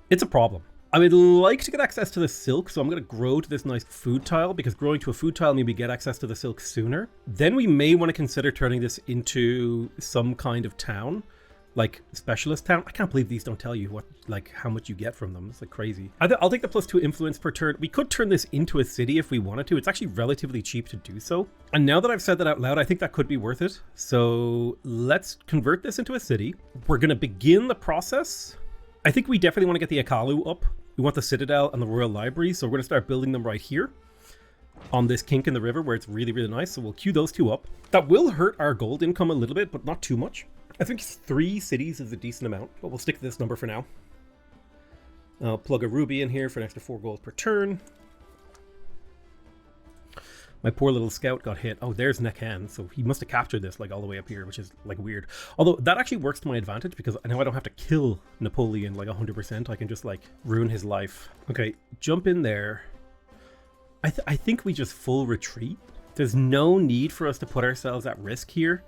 it's a problem. I would like to get access to the silk, so I'm going to grow to this nice food tile, because growing to a food tile means we get access to the silk sooner. Then we may want to consider turning this into some kind of town. Like specialist town. I can't believe these don't tell you what, like how much you get from them. It's like crazy. I'll take the +2 influence per turn. We could turn this into a city if we wanted to. It's actually relatively cheap to do so. And now that I've said that out loud, I think that could be worth it. So let's convert this into a city. We're going to begin the process. I think we definitely want to get the Akalu up. We want the Citadel and the Royal Library. So we're going to start building them right here on this kink in the river where it's really, really nice. So we'll queue those 2 up. That will hurt our gold income a little bit, but not too much. I think 3 cities is a decent amount, but we'll stick to this number for now. I'll plug a ruby in here for an extra 4 gold per turn. My poor little scout got hit. Oh, there's Neckhen, so he must have captured this like all the way up here, which is like weird. Although that actually works to my advantage because now I don't have to kill Napoleon like 100%. I can just like ruin his life. Okay, jump in there. I think we just full retreat. There's no need for us to put ourselves at risk here.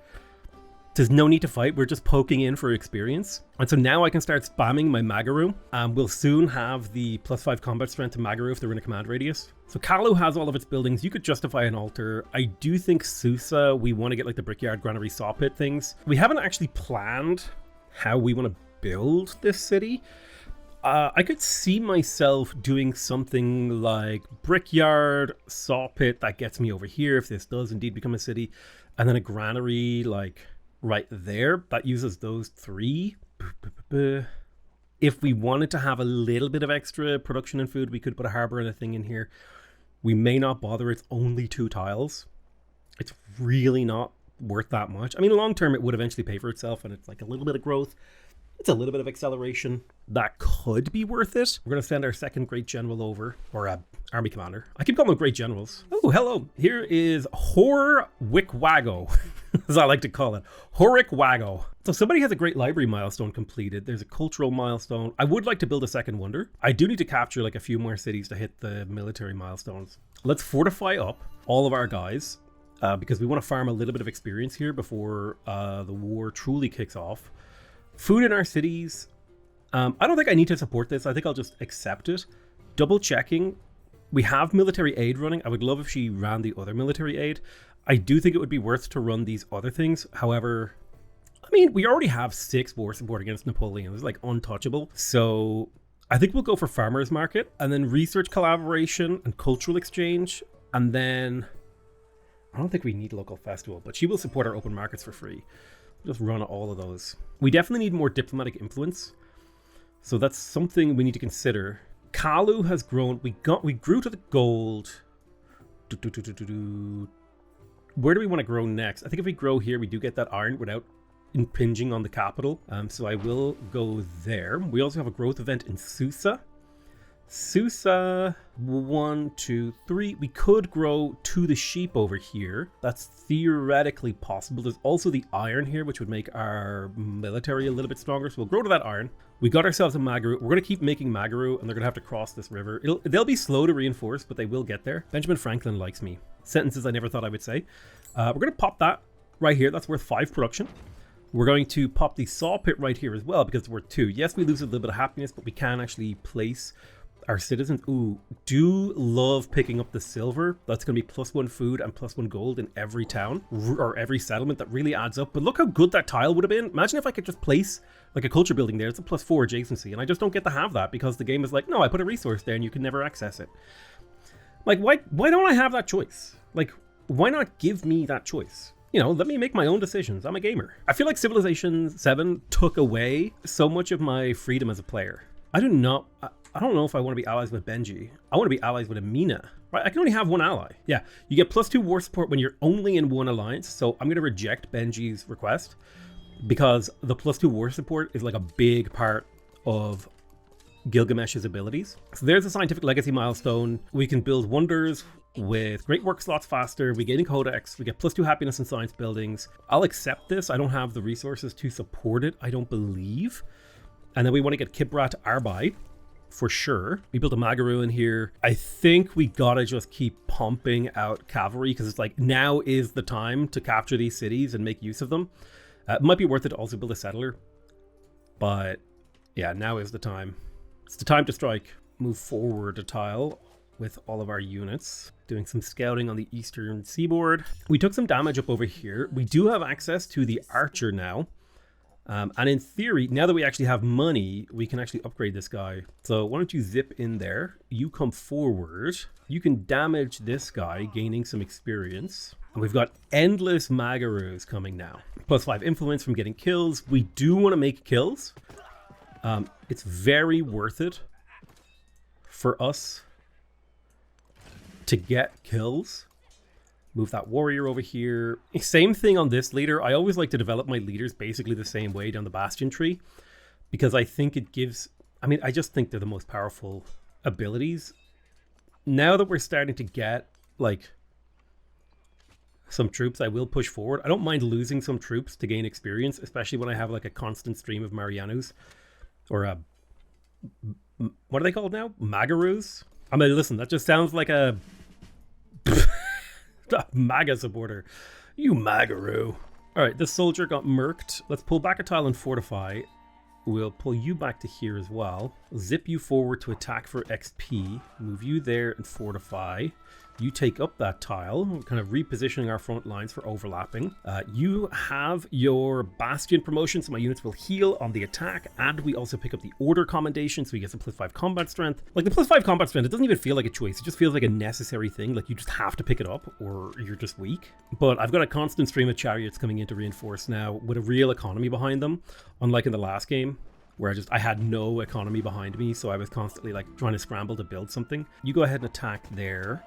There's no need to fight, we're just poking in for experience. And so now I can start spamming my Magaru. We'll soon have the +5 combat strength to Magaru if they're in a command radius. So Kalu has all of its buildings. You could justify an altar. I do think Susa, we want to get like the brickyard, granary, saw pit things. We haven't actually planned how we want to build this city. I could see myself doing something like brickyard, saw pit, that gets me over here if this does indeed become a city. And then a granary like right there, that uses those 3. If we wanted to have a little bit of extra production and food, we could put a harbor and a thing in here. We may not bother. It's only 2 tiles. It's really not worth that much. I mean, long term, it would eventually pay for itself, and it's like a little bit of growth. It's a little bit of acceleration. That could be worth it. We're going to send our 2nd Great General over, or Army Commander. I keep calling them Great Generals. Oh, hello. Here is Horwikwago, as I like to call it. Horwikwago. So somebody has a Great Library milestone completed. There's a cultural milestone. I would like to build a 2nd wonder. I do need to capture like a few more cities to hit the military milestones. Let's fortify up all of our guys because we want to farm a little bit of experience here before the war truly kicks off. Food in our cities. I don't think I need to support this. I think I'll just accept it. Double checking. We have military aid running. I would love if she ran the other military aid. I do think it would be worth to run these other things. However, I mean, we already have 6 war support against Napoleon. It's like untouchable. So I think we'll go for farmers market and then research collaboration and cultural exchange. And then I don't think we need local festival, but she will support our open markets for free. Just run all of those. We definitely need more diplomatic influence. So that's something we need to consider. Kalu has grown. We grew to the gold. Where do we want to grow next? I think if we grow here, we do get that iron without impinging on the capital. So I will go there. We also have a growth event in Susa. Susa, 1, 2, 3. We could grow to the sheep over here. That's theoretically possible. There's also the iron here, which would make our military a little bit stronger. So we'll grow to that iron. We got ourselves a Magaru. We're going to keep making Magaru, and they're going to have to cross this river. They'll be slow to reinforce, but they will get there. Benjamin Franklin likes me. Sentences I never thought I would say. We're going to pop that right here. That's worth 5 production. We're going to pop the saw pit right here as well, because it's worth 2. Yes, we lose a little bit of happiness, but we can actually place our citizens. Ooh, do love picking up the silver. That's going to be +1 food and +1 gold in every town or every settlement. That really adds up. But look how good that tile would have been. Imagine if I could just place like a culture building there. It's a +4 adjacency, and I just don't get to have that because the game is like, no, I put a resource there and you can never access it. Like, why don't I have that choice? Like, why not give me that choice? You know, let me make my own decisions. I'm a gamer. I feel like Civilization 7 took away so much of my freedom as a player. I don't know if I want to be allies with Benji. I want to be allies with Amina. Right? I can only have one ally. Yeah, you get +2 war support when you're only in one alliance. So I'm going to reject Benji's request because the +2 war support is like a big part of Gilgamesh's abilities. So there's a scientific legacy milestone. We can build wonders with great work slots faster. We gain a codex. We get +2 happiness in science buildings. I'll accept this. I don't have the resources to support it, I don't believe. And then we want to get Kibra to Arbai for sure. We built a Magaru in here. I think we gotta just keep pumping out cavalry because it's like now is the time to capture these cities and make use of them. It might be worth it to also build a settler, but yeah, now is the time. It's the time to strike. Move forward a tile with all of our units. Doing some scouting on the eastern seaboard. We took some damage up over here. We do have access to the archer now. And in theory, now that we actually have money, we can actually upgrade this guy. So why don't you zip in there? You come forward. You can damage this guy, gaining some experience. And we've got endless Magarus coming now. +5 influence from getting kills. We do want to make kills. It's very worth it for us to get kills. Move that warrior over here. Same thing on this leader. I always like to develop my leaders basically the same way down the bastion tree because I think it gives, I just think they're the most powerful abilities. Now that we're starting to get like some troops, I will push forward. I don't mind losing some troops to gain experience, especially when I have like a constant stream of Marianus or what are they called now? Magarus? Listen, that just sounds like a MAGA supporter. You Magaru. All right, this soldier got murked. Let's pull back a tile and fortify. We'll pull you back to here as well. Zip you forward to attack for XP. Move you there and fortify. You take up that tile. We're kind of repositioning our front lines for overlapping. You have your bastion promotion, so my units will heal on the attack, and we also pick up the order commendation, so we get some +5 combat strength. Like the +5 combat strength, it doesn't even feel like a choice. It just feels like a necessary thing. Like you just have to pick it up, or you're just weak. But I've got a constant stream of chariots coming in to reinforce now with a real economy behind them, unlike in the last game, where I had no economy behind me, so I was constantly like trying to scramble to build something. You go ahead and attack there.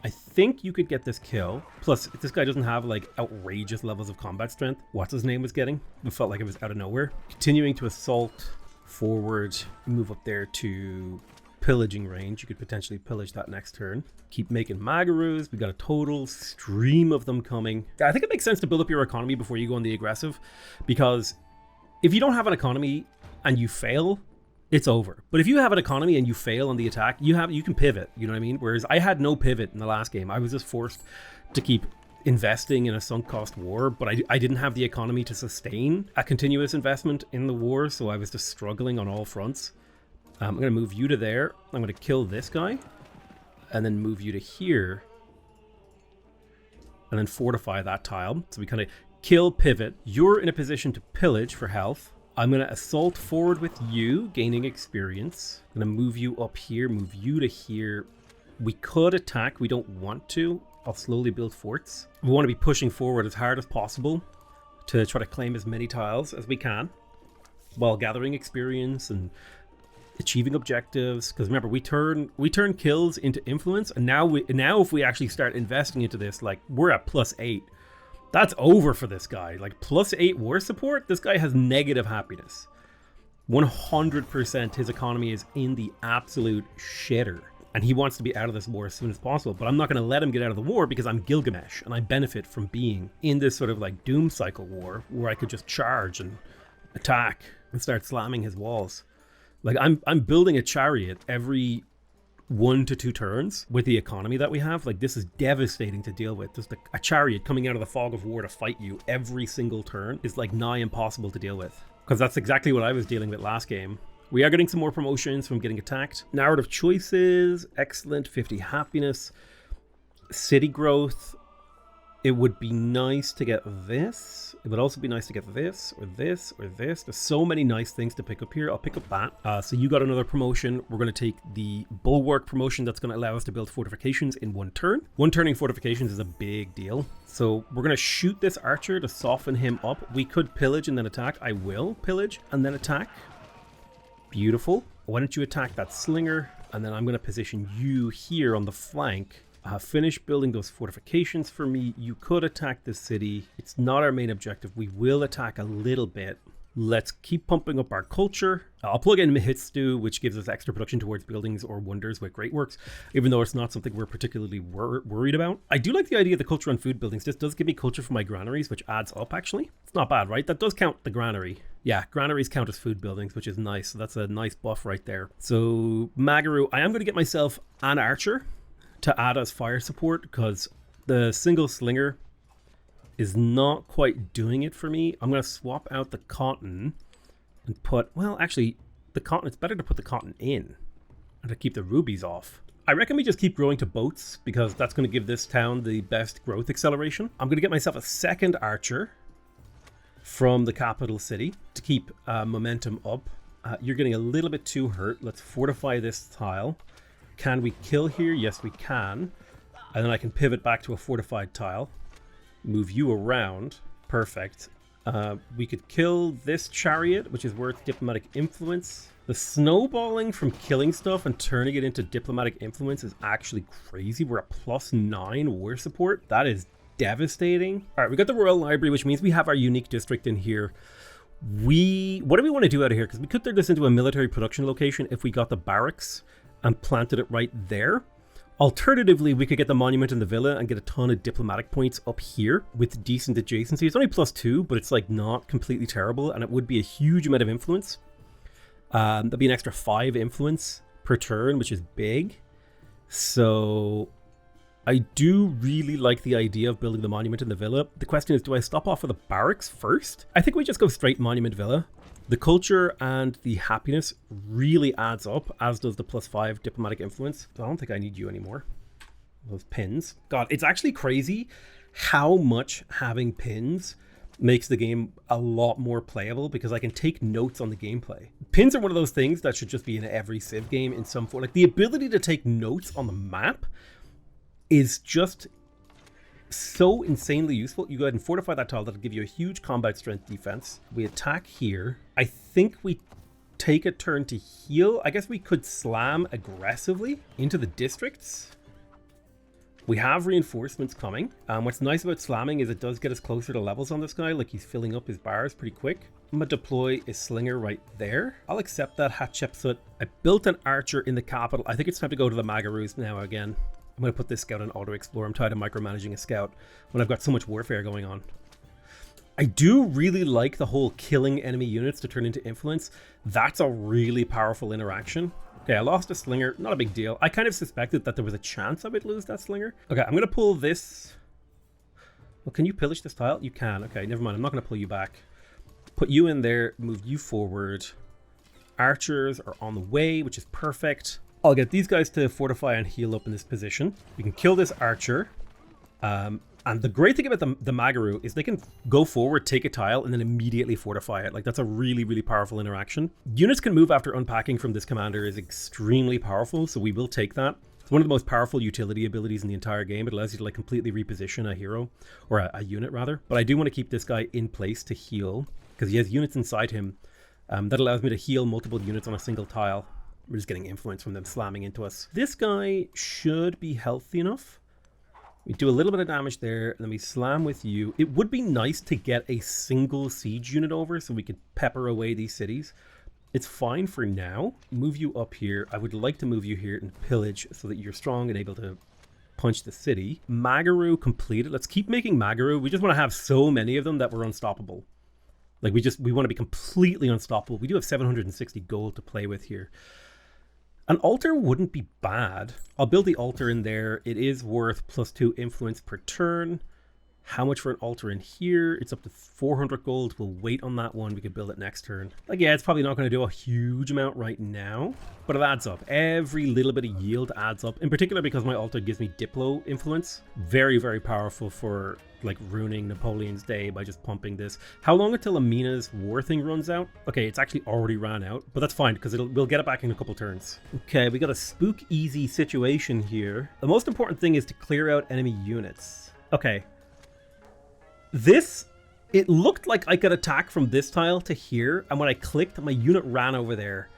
I think you could get this kill. Plus, if this guy doesn't have like outrageous levels of combat strength, what's his name was getting? It felt like it was out of nowhere. Continuing to assault forward, move up there to pillaging range. You could potentially pillage that next turn. Keep making Magarus. We got a total stream of them coming. I think it makes sense to build up your economy before you go on the aggressive, because if you don't have an economy and you fail, it's over. But if you have an economy and you fail on the attack, you can pivot, you know what I mean? Whereas I had no pivot in the last game. I was just forced to keep investing in a sunk cost war, but I didn't have the economy to sustain a continuous investment in the war, so I was just struggling on all fronts. I'm going to move you to there. I'm going to kill this guy and then move you to here and then fortify that tile. So we kind of kill, pivot. You're in a position to pillage for health. I'm going to assault forward with you, gaining experience. I'm going to move you up here, move you to here. We could attack. We don't want to. I'll slowly build forts. We want to be pushing forward as hard as possible to try to claim as many tiles as we can while gathering experience and achieving objectives. Because remember, we turn kills into influence, and now if we actually start investing into this, like we're at +8. That's over for this guy. Like +8 war support, this guy has negative happiness. 100% his economy is in the absolute shitter. And he wants to be out of this war as soon as possible. But I'm not going to let him get out of the war because I'm Gilgamesh. And I benefit from being in this sort of like doom cycle war where I could just charge and attack and start slamming his walls. Like I'm building a chariot every 1 to 2 turns with the economy that we have. Like, this is devastating to deal with. Just a chariot coming out of the fog of war to fight you every single turn is like nigh impossible to deal with. Because that's exactly what I was dealing with last game. We are getting some more promotions from getting attacked. Narrative choices, excellent, 50 happiness. City growth, it would be nice to get this. It would also be nice to get this, or this, or this. There's so many nice things to pick up here. I'll pick up that. So you got another promotion. We're going to take the bulwark promotion that's going to allow us to build fortifications in 1 turn. 1 turning fortifications is a big deal. So we're going to shoot this archer to soften him up. We could pillage and then attack. I will pillage and then attack. Beautiful. Why don't you attack that slinger? And then I'm going to position you here on the flank. Finish building those fortifications for me. You could attack the city. It's not our main objective. We will attack a little bit. Let's keep pumping up our culture. I'll plug in Mihitsu, which gives us extra production towards buildings or wonders with Great Works, even though it's not something we're particularly worried about. I do like the idea of the culture on food buildings. This does give me culture for my granaries, which adds up, actually. It's not bad, right? That does count the granary. Yeah, granaries count as food buildings, which is nice. So that's a nice buff right there. So, Magaru, I am going to get myself an archer to add as fire support, because the single slinger is not quite doing it for me. I'm going to swap out the cotton and put, well, actually, the cotton, it's better to put the cotton in and to keep the rubies off. I reckon we just keep growing to boats because that's going to give this town the best growth acceleration. I'm going to get myself a second archer from the capital city to keep momentum up. You're getting a little bit too hurt. Let's fortify this tile. Can we kill here? Yes, we can. And then I can pivot back to a fortified tile. Move you around. Perfect. We could kill this chariot, which is worth diplomatic influence. The snowballing from killing stuff and turning it into diplomatic influence is actually crazy. We're at +9 war support. That is devastating. All right, we got the Royal Library, which means we have our unique district in here. What do we want to do out of here? Because we could turn this into a military production location if we got the barracks and planted it right there. Alternatively, we could get the monument in the villa and get a ton of diplomatic points up here with decent adjacency. It's only +2, but it's like not completely terrible, and it would be a huge amount of influence. That'd be an extra 5 influence per turn, which is big. So I do really like the idea of building the monument in the villa. The question is, do I stop off with the barracks first? I think we just go straight monument villa. The culture and the happiness really adds up, as does the +5 diplomatic influence. I don't think I need you anymore. Those pins. God, it's actually crazy how much having pins makes the game a lot more playable, because I can take notes on the gameplay. Pins are one of those things that should just be in every Civ game in some form. Like, the ability to take notes on the map is just so insanely useful. You go ahead and fortify that tile. That'll give you a huge combat strength defense. We attack here. I think we take a turn to heal. I guess we could slam aggressively into the districts. We have reinforcements coming. What's nice about slamming is it does get us closer to levels on this guy. Like, he's filling up his bars pretty quick. I'm gonna deploy a slinger right there. I'll accept that, Hatshepsut. I built an archer in the capital. I think it's time to go to the Magarus now again. I'm going to put this scout on auto-explore. I'm tired of micromanaging a scout when I've got so much warfare going on. I do really like the whole killing enemy units to turn into influence. That's a really powerful interaction. Okay, I lost a slinger. Not a big deal. I kind of suspected that there was a chance I would lose that slinger. Okay, I'm going to pull this. Well, can you pillage this tile? You can. Okay, never mind. I'm not going to pull you back. Put you in there. Move you forward. Archers are on the way, which is perfect. I'll get these guys to fortify and heal up in this position. We can kill this archer. And the great thing about the Magaru is they can go forward, take a tile, and then immediately fortify it. Like, that's a really, really powerful interaction. Units can move after unpacking from this commander is extremely powerful, so we will take that. It's one of the most powerful utility abilities in the entire game. It allows you to like completely reposition a hero, or a unit rather. But I do want to keep this guy in place to heal, because he has units inside him. That allows me to heal multiple units on a single tile. We're just getting influence from them slamming into us. This guy should be healthy enough. We do a little bit of damage there, and then we slam with you. It would be nice to get a single siege unit over so we could pepper away these cities. It's fine for now. Move you up here. I would like to move you here and pillage so that you're strong and able to punch the city. Magaru completed. Let's keep making Magaru. We just want to have so many of them that we're unstoppable. Like we want to be completely unstoppable. We do have 760 gold to play with here. An altar wouldn't be bad. I'll build the altar in there. It is worth +2 influence per turn. How much for an altar in here? It's up to 400 gold. We'll wait on that one. We could build it next turn. Like, yeah, it's probably not going to do a huge amount right now, but it adds up. Every little bit of yield adds up, in particular because my altar gives me Diplo influence. Very, very powerful for, like, ruining Napoleon's day by just pumping this. How long until Amina's war thing runs out? Okay, it's actually already ran out, but that's fine because we'll get it back in a couple turns. Okay, we got a spook easy situation here. The most important thing is to clear out enemy units. Okay. It looked like I could attack from this tile to here, and when I clicked, my unit ran over there.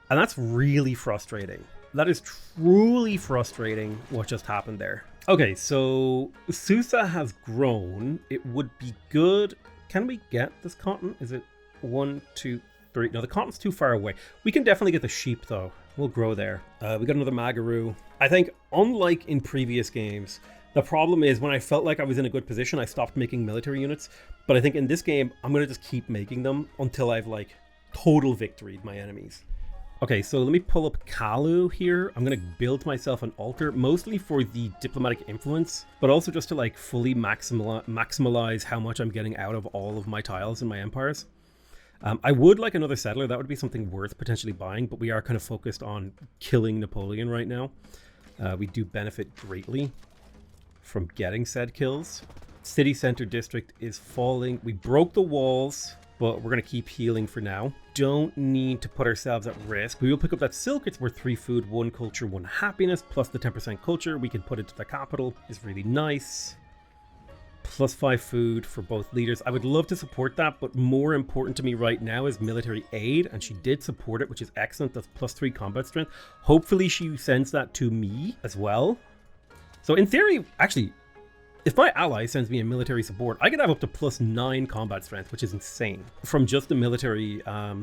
And that's really frustrating. That is truly frustrating what just happened there. Okay, so Susa has grown. It would be good. Can we get this cotton? Is it 1, 2, 3? No, the cotton's too far away. We can definitely get the sheep, though. We'll grow there. We got another Magaru. I think, unlike in previous games, the problem is when I felt like I was in a good position, I stopped making military units. But I think in this game, I'm going to just keep making them until I've, like, total victoried my enemies. Okay, so let me pull up Kalu here. I'm going to build myself an altar, mostly for the diplomatic influence, but also just to, like, fully maximize how much I'm getting out of all of my tiles in my empires. I would like another settler. That would be something worth potentially buying, but we are kind of focused on killing Napoleon right now. We do benefit greatly from getting said kills. City center district is falling. We broke the walls, but we're going to keep healing for now. Don't need to put ourselves at risk. We will pick up that silk. It's worth 3 food, 1 culture, 1 happiness, plus the 10% culture. We can put it to the capital. It's really nice. Plus 5 food for both leaders. I would love to support that, but more important to me right now is military aid, and she did support it, which is excellent. That's plus 3 combat strength. Hopefully she sends that to me as well. So in theory, actually, if my ally sends me a military support, I could have up to plus 9 combat strength, which is insane. From just the military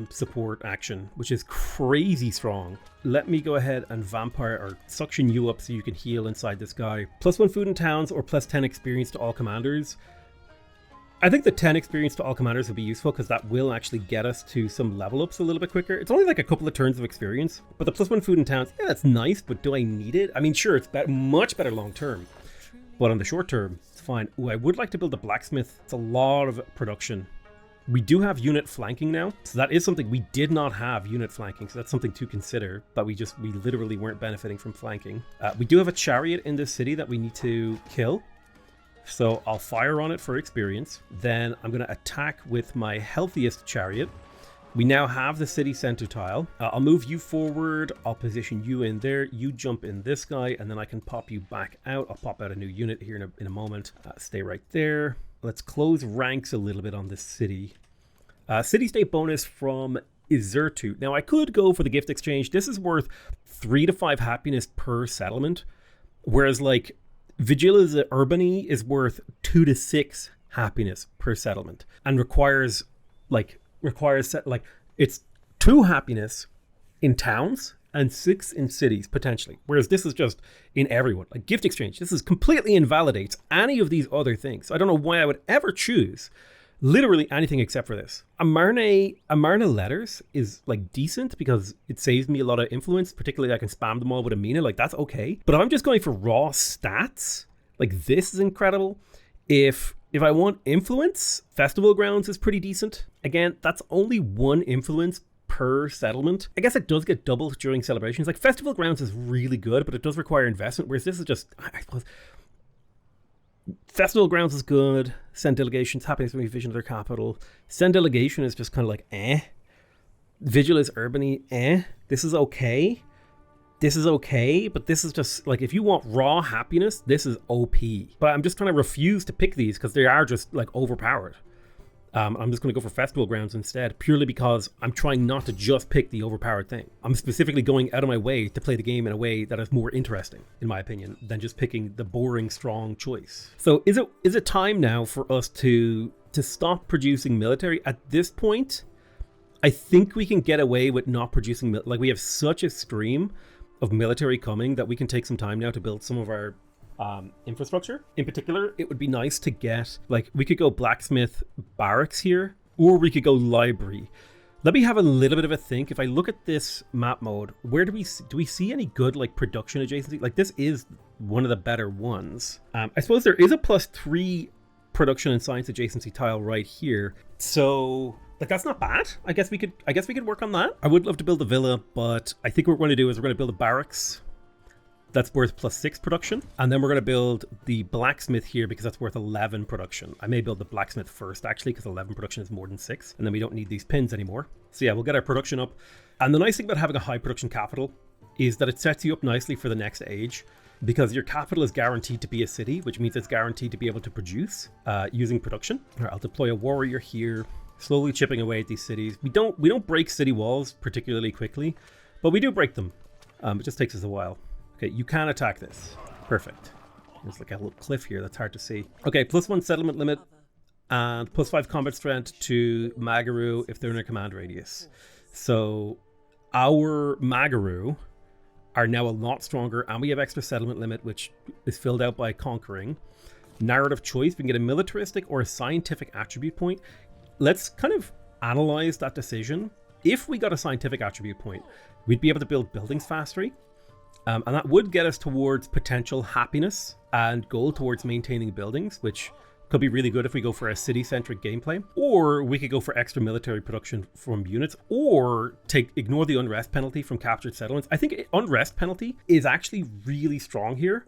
support action, which is crazy strong. Let me go ahead and vampire or suction you up so you can heal inside this guy. Plus 1 food in towns or plus 10 experience to all commanders. I think the 10 experience to all commanders would be useful because that will actually get us to some level ups a little bit quicker. It's only like a couple of turns of experience, but the plus 1 food in towns, yeah, that's nice, but do I need it? I mean, sure, it's much better long term, but on the short term, it's fine. Ooh, I would like to build a blacksmith. It's a lot of production. We do have unit flanking now, so that is something we did not have unit flanking, so that's something to consider, but we literally weren't benefiting from flanking. We do have a chariot in this city that we need to kill. So I'll fire on it for experience. Then I'm going to attack with my healthiest chariot. We now have the city center tile. I'll move you forward. I'll position you in there. You jump in this guy, and then I can pop you back out. I'll pop out a new unit here in a moment. Stay right there. Let's close ranks a little bit on this city. City-state bonus from Izertu. Now, I could go for the gift exchange. This is worth 3 to 5 happiness per settlement, whereas, like, Vigila's Urbany is worth 2 to 6 happiness per settlement and requires it's 2 happiness in towns and 6 in cities potentially, whereas this is just in everyone. Like gift exchange, this is completely invalidates any of these other things. I don't know why I would ever choose literally anything except for this. Amarna letters is like decent because it saves me a lot of influence, particularly I can spam them all with Amina, like that's okay. But if I'm just going for raw stats, like this is incredible. If I want influence, Festival Grounds is pretty decent. Again, that's only 1 influence per settlement. I guess it does get doubled during celebrations. Like Festival Grounds is really good, but it does require investment, whereas this is just, I suppose, Festival Grounds is good. Send delegations, happiness when we vision their capital. Send delegation is just kind of like, Vigil is Urbany, This is okay. This is okay, but this is just, like, if you want raw happiness, this is OP. But I'm just trying to refuse to pick these because they are just, like, overpowered. I'm just going to go for Festival Grounds instead, purely because I'm trying not to just pick the overpowered thing. I'm specifically going out of my way to play the game in a way that is more interesting, in my opinion, than just picking the boring, strong choice. So is it time now for us to stop producing military? At this point, I think we can get away with not producing, like we have such a stream of military coming that we can take some time now to build some of our infrastructure. In particular, it would be nice to get, like, we could go blacksmith barracks here, or we could go library. Let me have a little bit of a think. If I look at this map mode, where do we see any good like production adjacency? Like this is one of the better ones. I suppose there is a +3 production and science adjacency tile right here. So like that's not bad. I guess we could work on that. I would love to build a villa, but I think what we're going to do is we're going to build a barracks that's worth +6 production, and then we're going to build the blacksmith here because that's worth 11 production. I may build the blacksmith first actually because 11 production is more than 6, and then we don't need these pins anymore. So yeah, we'll get our production up. And the nice thing about having a high production capital is that it sets you up nicely for the next age, because your capital is guaranteed to be a city, which means it's guaranteed to be able to produce using production. All right, I'll deploy a warrior here, slowly chipping away at these cities. We don't break city walls particularly quickly, but we do break them. It just takes us a while. Okay, you can attack this. Perfect. There's like a little cliff here that's hard to see. Okay, +1 settlement limit and +5 combat strength to Magaru if they're in a command radius. So our Magaru are now a lot stronger, and we have extra settlement limit, which is filled out by conquering. Narrative choice, we can get a militaristic or a scientific attribute point. Let's kind of analyze that decision. If we got a scientific attribute point, we'd be able to build buildings faster. And that would get us towards potential happiness and goal towards maintaining buildings, which could be really good if we go for a city-centric gameplay. Or we could go for extra military production from units, or ignore the unrest penalty from captured settlements. I think unrest penalty is actually really strong here.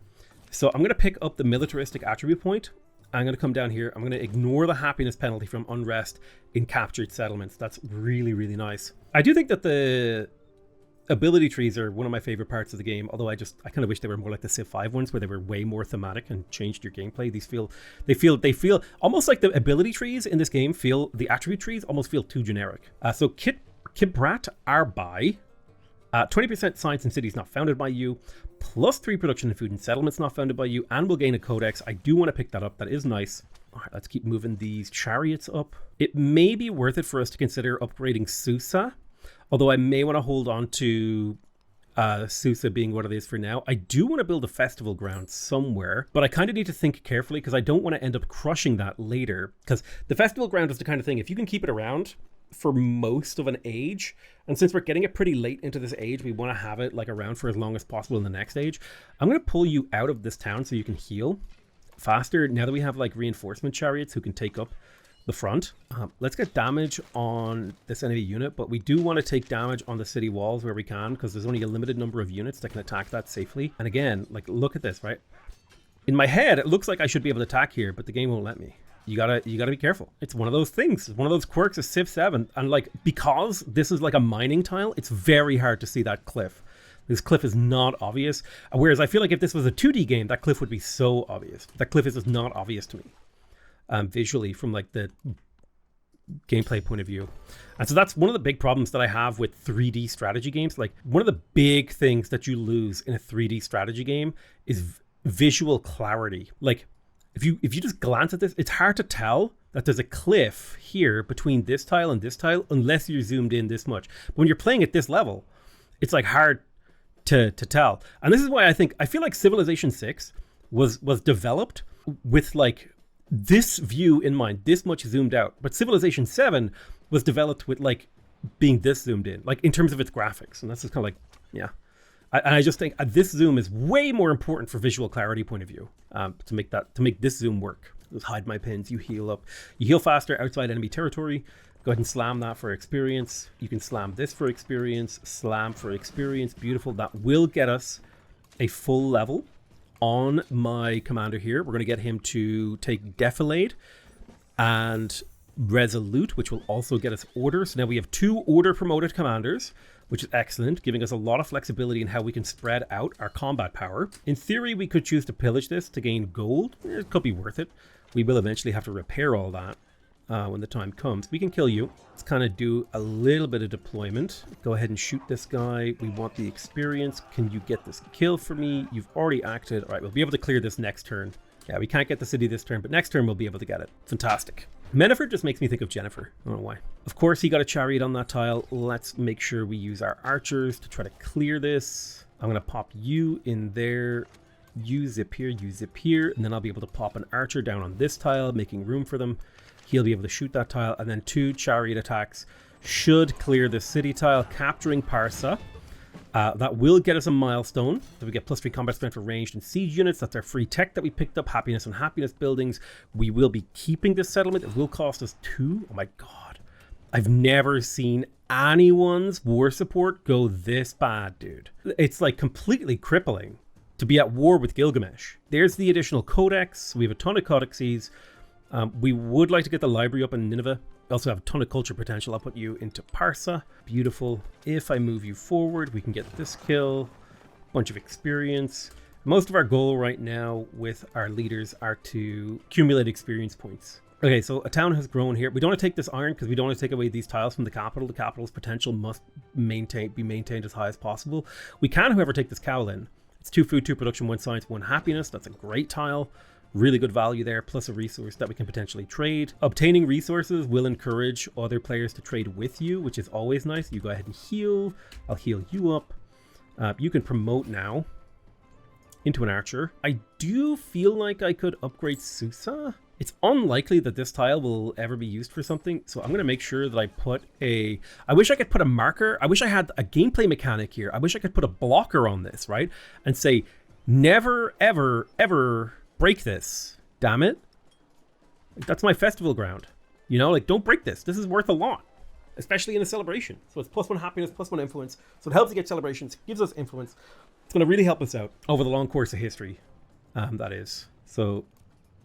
So I'm going to pick up the militaristic attribute point. I'm going to come down here. I'm going to ignore the happiness penalty from unrest in captured settlements. That's really, really nice. I do think that the ability trees are one of my favorite parts of the game, although I kind of wish they were more like the Civ 5 ones, where they were way more thematic and changed your gameplay. They feel almost like the ability trees in this game the attribute trees almost feel too generic. So Kibrat Arbai, 20% science in cities not founded by you, +3 production in food and settlements not founded by you, and we'll gain a codex. I do want to pick that up. That is nice. All right, let's keep moving these chariots up. It may be worth it for us to consider upgrading Susa, although I may want to hold on to Susa being what it is for now. I do want to build a festival ground somewhere, but I kind of need to think carefully because I don't want to end up crushing that later. Because the festival ground is the kind of thing, if you can keep it around for most of an age, and since we're getting it pretty late into this age, we want to have it like around for as long as possible in the next age. I'm going to pull you out of this town so you can heal faster now that we have like reinforcement chariots who can take up the front. Let's get damage on this enemy unit, but we do want to take damage on the city walls where we can, because there's only a limited number of units that can attack that safely. And again, like, look at this, right? In my head, it looks like I should be able to attack here, but the game won't let me. You gotta be careful. It's one of those things. It's one of those quirks of Civ 7. And like, because this is like a mining tile, it's very hard to see that cliff. This cliff is not obvious. Whereas I feel like if this was a 2D game, that cliff would be so obvious. That cliff is just not obvious to me. Visually, from like the gameplay point of view. And so that's one of the big problems that I have with 3D strategy games. Like, one of the big things that you lose in a 3D strategy game is visual clarity. Like, if you just glance at this, it's hard to tell that there's a cliff here between this tile and this tile unless you're zoomed in this much. But when you're playing at this level, it's like hard to tell. And this is why I feel like Civilization 6 was developed with like this view in mind, this much zoomed out. But Civilization 7 was developed with like being this zoomed in, like in terms of its graphics. And that's just kind of like, yeah. And I just think this zoom is way more important for visual clarity point of view, to make this zoom work. Just hide my pins. You heal up. You heal faster outside enemy territory. Go ahead and slam that for experience. You can slam this for experience. Slam for experience. Beautiful. That will get us a full level on my commander here. We're going to get him to take Defilade and Resolute, which will also get us Order. So now we have 2 Order promoted commanders, which is excellent, giving us a lot of flexibility in how we can spread out our combat power. In theory, we could choose to pillage this to gain gold. It could be worth it. We will eventually have to repair all that when the time comes. We can kill you. Let's kind of do a little bit of deployment. Go ahead and shoot this guy. We want the experience. Can you get this kill for me? You've already acted. All right, we'll be able to clear this next turn. Yeah, we can't get the city this turn, but next turn we'll be able to get it. Fantastic. Menifert just makes me think of Jennifer. I don't know why. Of course, he got a chariot on that tile. Let's make sure we use our archers to try to clear this. I'm going to pop you in there. You zip here, and then I'll be able to pop an archer down on this tile, making room for them. He'll be able to shoot that tile, and then 2 chariot attacks should clear the city tile, capturing Parsa. That will get us a milestone. So we get +3 combat strength for ranged and siege units. That's our free tech that we picked up, happiness and happiness buildings. We will be keeping this settlement. It will cost us 2. Oh my god. I've never seen anyone's war support go this bad, dude. It's like completely crippling to be at war with Gilgamesh. There's the additional codex. We have a ton of codexes. We would like to get the library up in Nineveh. We also have a ton of culture potential. I'll put you into Parsa. Beautiful. If I move you forward, we can get this kill. Bunch of experience. Most of our goal right now with our leaders are to accumulate experience points. Okay, so a town has grown here. We don't want to take this iron because we don't want to take away these tiles from the capital. The capital's potential must be maintained as high as possible. We can, however, take this cowl in. It's 2 food, 2 production, 1 science, 1 happiness. That's a great tile. Really good value there, plus a resource that we can potentially trade. Obtaining resources will encourage other players to trade with you, which is always nice. You go ahead and heal. I'll heal you up. You can promote now into an archer. I do feel like I could upgrade Susa. It's unlikely that this tile will ever be used for something, so I'm going to make sure that I put a... I wish I could put a marker. I wish I had a gameplay mechanic here. I wish I could put a blocker on this, right? And say, never, ever, ever break this. Damn it. That's my festival ground. You know, like, don't break this. This is worth a lot, especially in a celebration. So it's +1 happiness, +1 influence. So it helps to get celebrations, gives us influence. It's going to really help us out over the long course of history, that is. So...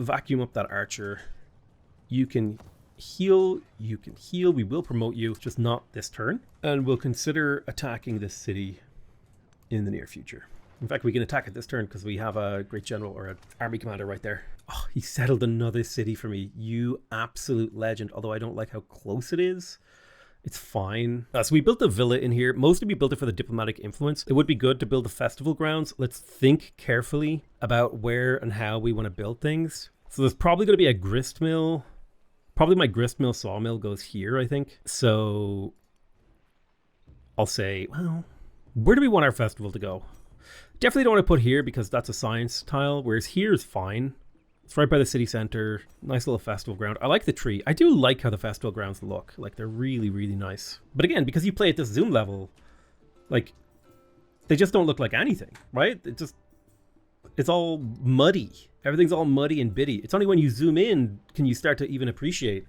vacuum up that archer. You can heal. We will promote you, just not this turn. And we'll consider attacking this city in the near future. In fact, we can attack it this turn because we have a great general or an army commander right there. Oh, he settled another city for me. You absolute legend. Although I don't like how close it is. It's fine. So we built a villa in here. Mostly we built it for the diplomatic influence. It would be good to build the festival grounds. Let's think carefully about where and how we want to build things. So there's probably going to be a grist mill. Probably my grist mill sawmill goes here, I think. So I'll say, well, where do we want our festival to go? Definitely don't want to put here because that's a science tile, whereas here is fine. It's right by the city center. Nice little festival ground. I like the tree. I do like how the festival grounds look. Like, they're really, really nice. But again, because you play at this zoom level, like, they just don't look like anything, right? It's all muddy. Everything's all muddy and bitty. It's only when you zoom in can you start to even appreciate,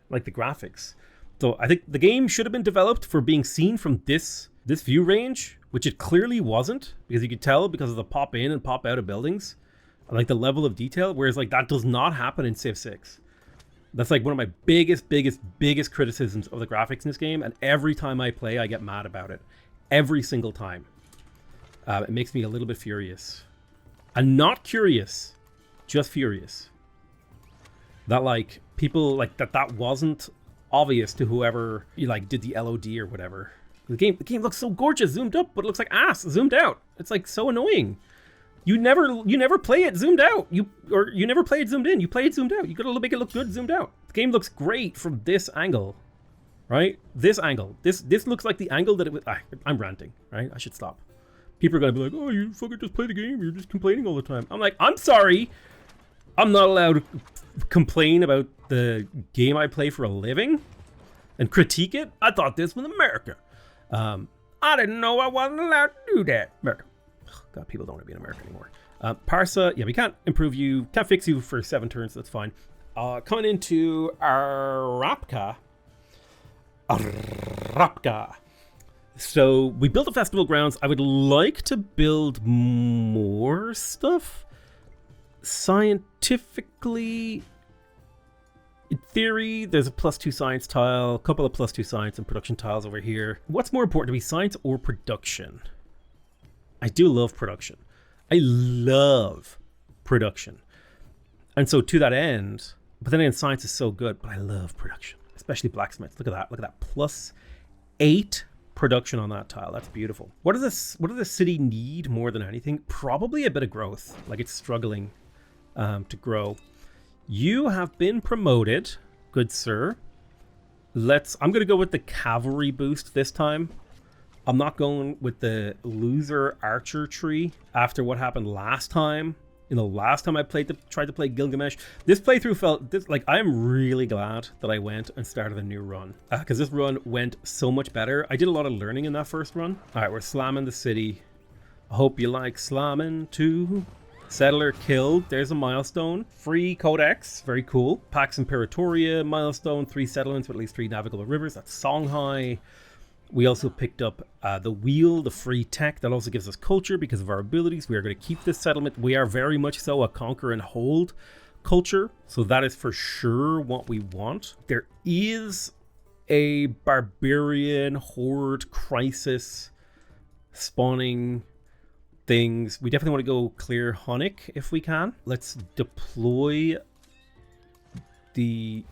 like, the graphics. So I think the game should have been developed for being seen from this view range, which it clearly wasn't, because you could tell because of the pop in and pop out of buildings. Like the level of detail, whereas like that does not happen in Civ 6. That's like one of my biggest criticisms of the graphics in this game, and every time I play I get mad about it. Every single time. It makes me a little bit furious. And not curious, just furious. That like people like that wasn't obvious to whoever like did the LOD or whatever. The game looks so gorgeous zoomed up, but it looks like ass zoomed out. It's like so annoying. You never play it zoomed out. You never play it zoomed in. You play it zoomed out. You gotta make it look good zoomed out. The game looks great from this angle, right? This angle. This looks like the angle that it was. I'm ranting, right? I should stop. People are gonna be like, "Oh, you fucking just play the game. You're just complaining all the time." I'm like, I'm sorry. I'm not allowed to complain about the game I play for a living and critique it. I thought this was America. I didn't know I wasn't allowed to do that. America. God, people don't want to be in America anymore. Parsa, yeah, we can't improve you, can't fix you for 7 turns, that's fine. Coming into Arapka. So we built the festival grounds. I would like to build more stuff. Scientifically, in theory, there's a +2 science tile, a couple of +2 science and production tiles over here. What's more important to me, science or production? I do love production. I love production. And so to that end, but then again, science is so good, but I love production, especially blacksmiths. Look at that. Look at that. +8 production on that tile. That's beautiful. What does the city need more than anything? Probably a bit of growth. Like it's struggling to grow. You have been promoted good sir. I'm going to go with the cavalry boost this time. I'm not going with the loser archer tree after what happened last time. You know, last time I tried to play Gilgamesh, this playthrough felt like I'm really glad that I went and started a new run because this run went so much better. I did a lot of learning in that first run. All right, we're slamming the city. I hope you like slamming too. Settler killed. There's a milestone. Free Codex. Very cool. Pax Imperatoria milestone. 3 settlements with at least 3 navigable rivers. That's Songhai. We also picked up the wheel, the free tech. That also gives us culture because of our abilities. We are going to keep this settlement. We are very much so a conquer and hold culture. So that is for sure what we want. There is a barbarian horde crisis spawning things. We definitely want to go clear Hunnic if we can. Let's deploy the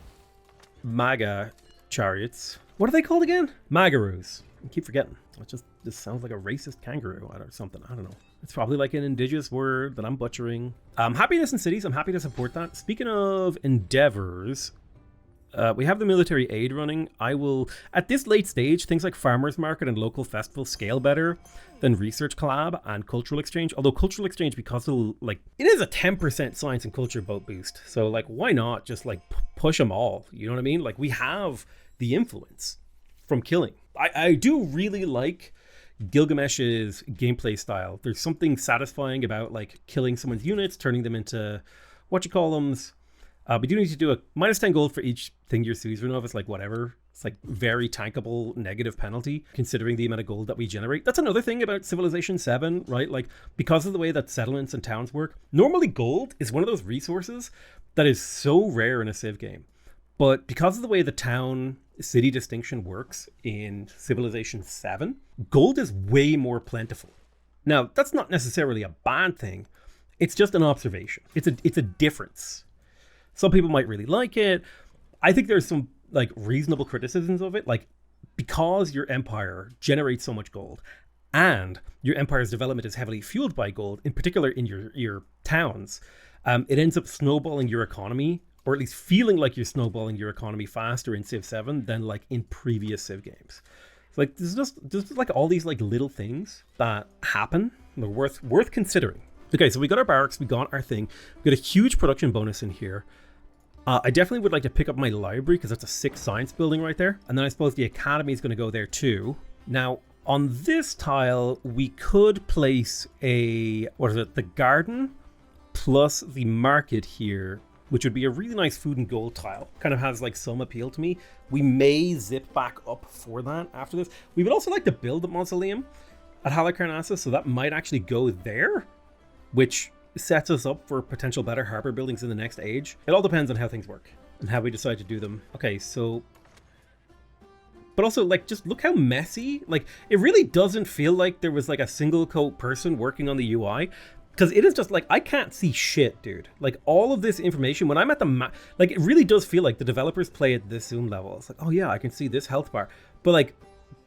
MAGA chariots. What are they called again? Magaroos. I keep forgetting. It just sounds like a racist kangaroo or something. I don't know. It's probably like an indigenous word that I'm butchering. Happiness in cities. I'm happy to support that. Speaking of endeavors, we have the military aid running. I will, at this late stage, things like farmers market and local festivals scale better than research collab and cultural exchange. Although cultural exchange, because of, like, it is a 10% science and culture boat boost. So like, why not just like push them all? You know what I mean? Like, we have the influence from killing. I do really like Gilgamesh's gameplay style. There's something satisfying about like killing someone's units, turning them into whatchamacallums. We do need to do a -10 gold for each thing you're season of. It's like whatever. It's like very tankable negative penalty considering the amount of gold that we generate. That's another thing about Civilization 7, right? Like, because of the way that settlements and towns work, normally gold is one of those resources that is so rare in a Civ game. But because of the way the town city distinction works in Civilization 7, gold is way more plentiful. Now, that's not necessarily a bad thing. It's just an observation. It's a difference. Some people might really like it. I think there's some like reasonable criticisms of it. Like, because your empire generates so much gold and your empire's development is heavily fueled by gold, in particular in your towns, it ends up snowballing your economy, or at least feeling like you're snowballing your economy faster in Civ 7 than like in previous Civ games. It's like there's just like all these like little things that happen. They're worth considering. Okay, so we got our barracks, we got our thing. We got a huge production bonus in here. I definitely would like to pick up my library because that's a 6 science building right there. And then I suppose the academy is going to go there too. Now, on this tile, we could place the garden plus the market here, which would be a really nice food and gold tile. Kind of has like some appeal to me. We may zip back up for that after this. We would also like to build a mausoleum at Halicarnassus, so that might actually go there, which sets us up for potential better harbor buildings in the next age. It all depends on how things work and how we decide to do them. Okay, so, but also like, just look how messy, like it really doesn't feel like there was like a single person working on the UI, because it is just like, I can't see shit, dude. Like all of this information, when I'm at the like, it really does feel like the developers play at this zoom level. It's like, oh yeah, I can see this health bar, but like,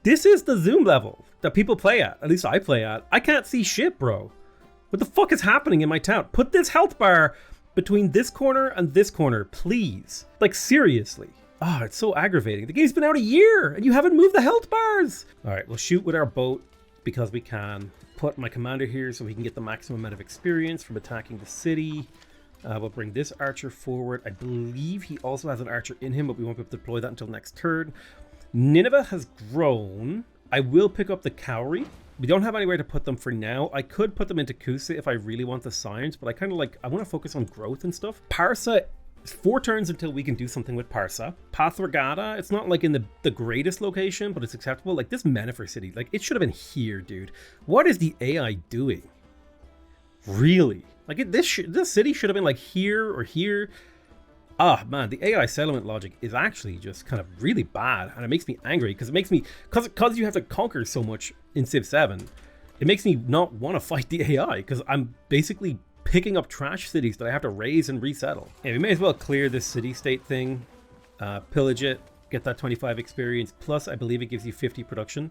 this is the zoom level that people play at least I play at. I can't see shit, bro. What the fuck is happening in my town? Put this health bar between this corner and this corner, please. Like, seriously. Oh, it's so aggravating. The game's been out a year and you haven't moved the health bars. All right, we'll shoot with our boat because we can. Put my commander here so he can get the maximum amount of experience from attacking the city. We'll bring this archer forward. I believe he also has an archer in him, but we won't be able to deploy that until next turn. Nineveh has grown. I will pick up the cavalry. We don't have anywhere to put them for now. I could put them into Kusa if I really want the science, but I want to focus on growth and stuff. Parsa, 4 turns until we can do something with Parsa. Pathragada, it's not like in the greatest location, but it's acceptable. Like this Mennefer city, like it should have been here, dude. What is the AI doing? Really? Like this city should have been like here or here. Ah, man, the AI settlement logic is actually just kind of really bad, and it makes me angry because because you have to conquer so much in Civ 7, it makes me not want to fight the AI because I'm basically picking up trash cities that I have to raise and resettle. Yeah, we may as well clear this city-state thing, pillage it, get that 25 experience, plus I believe it gives you 50 production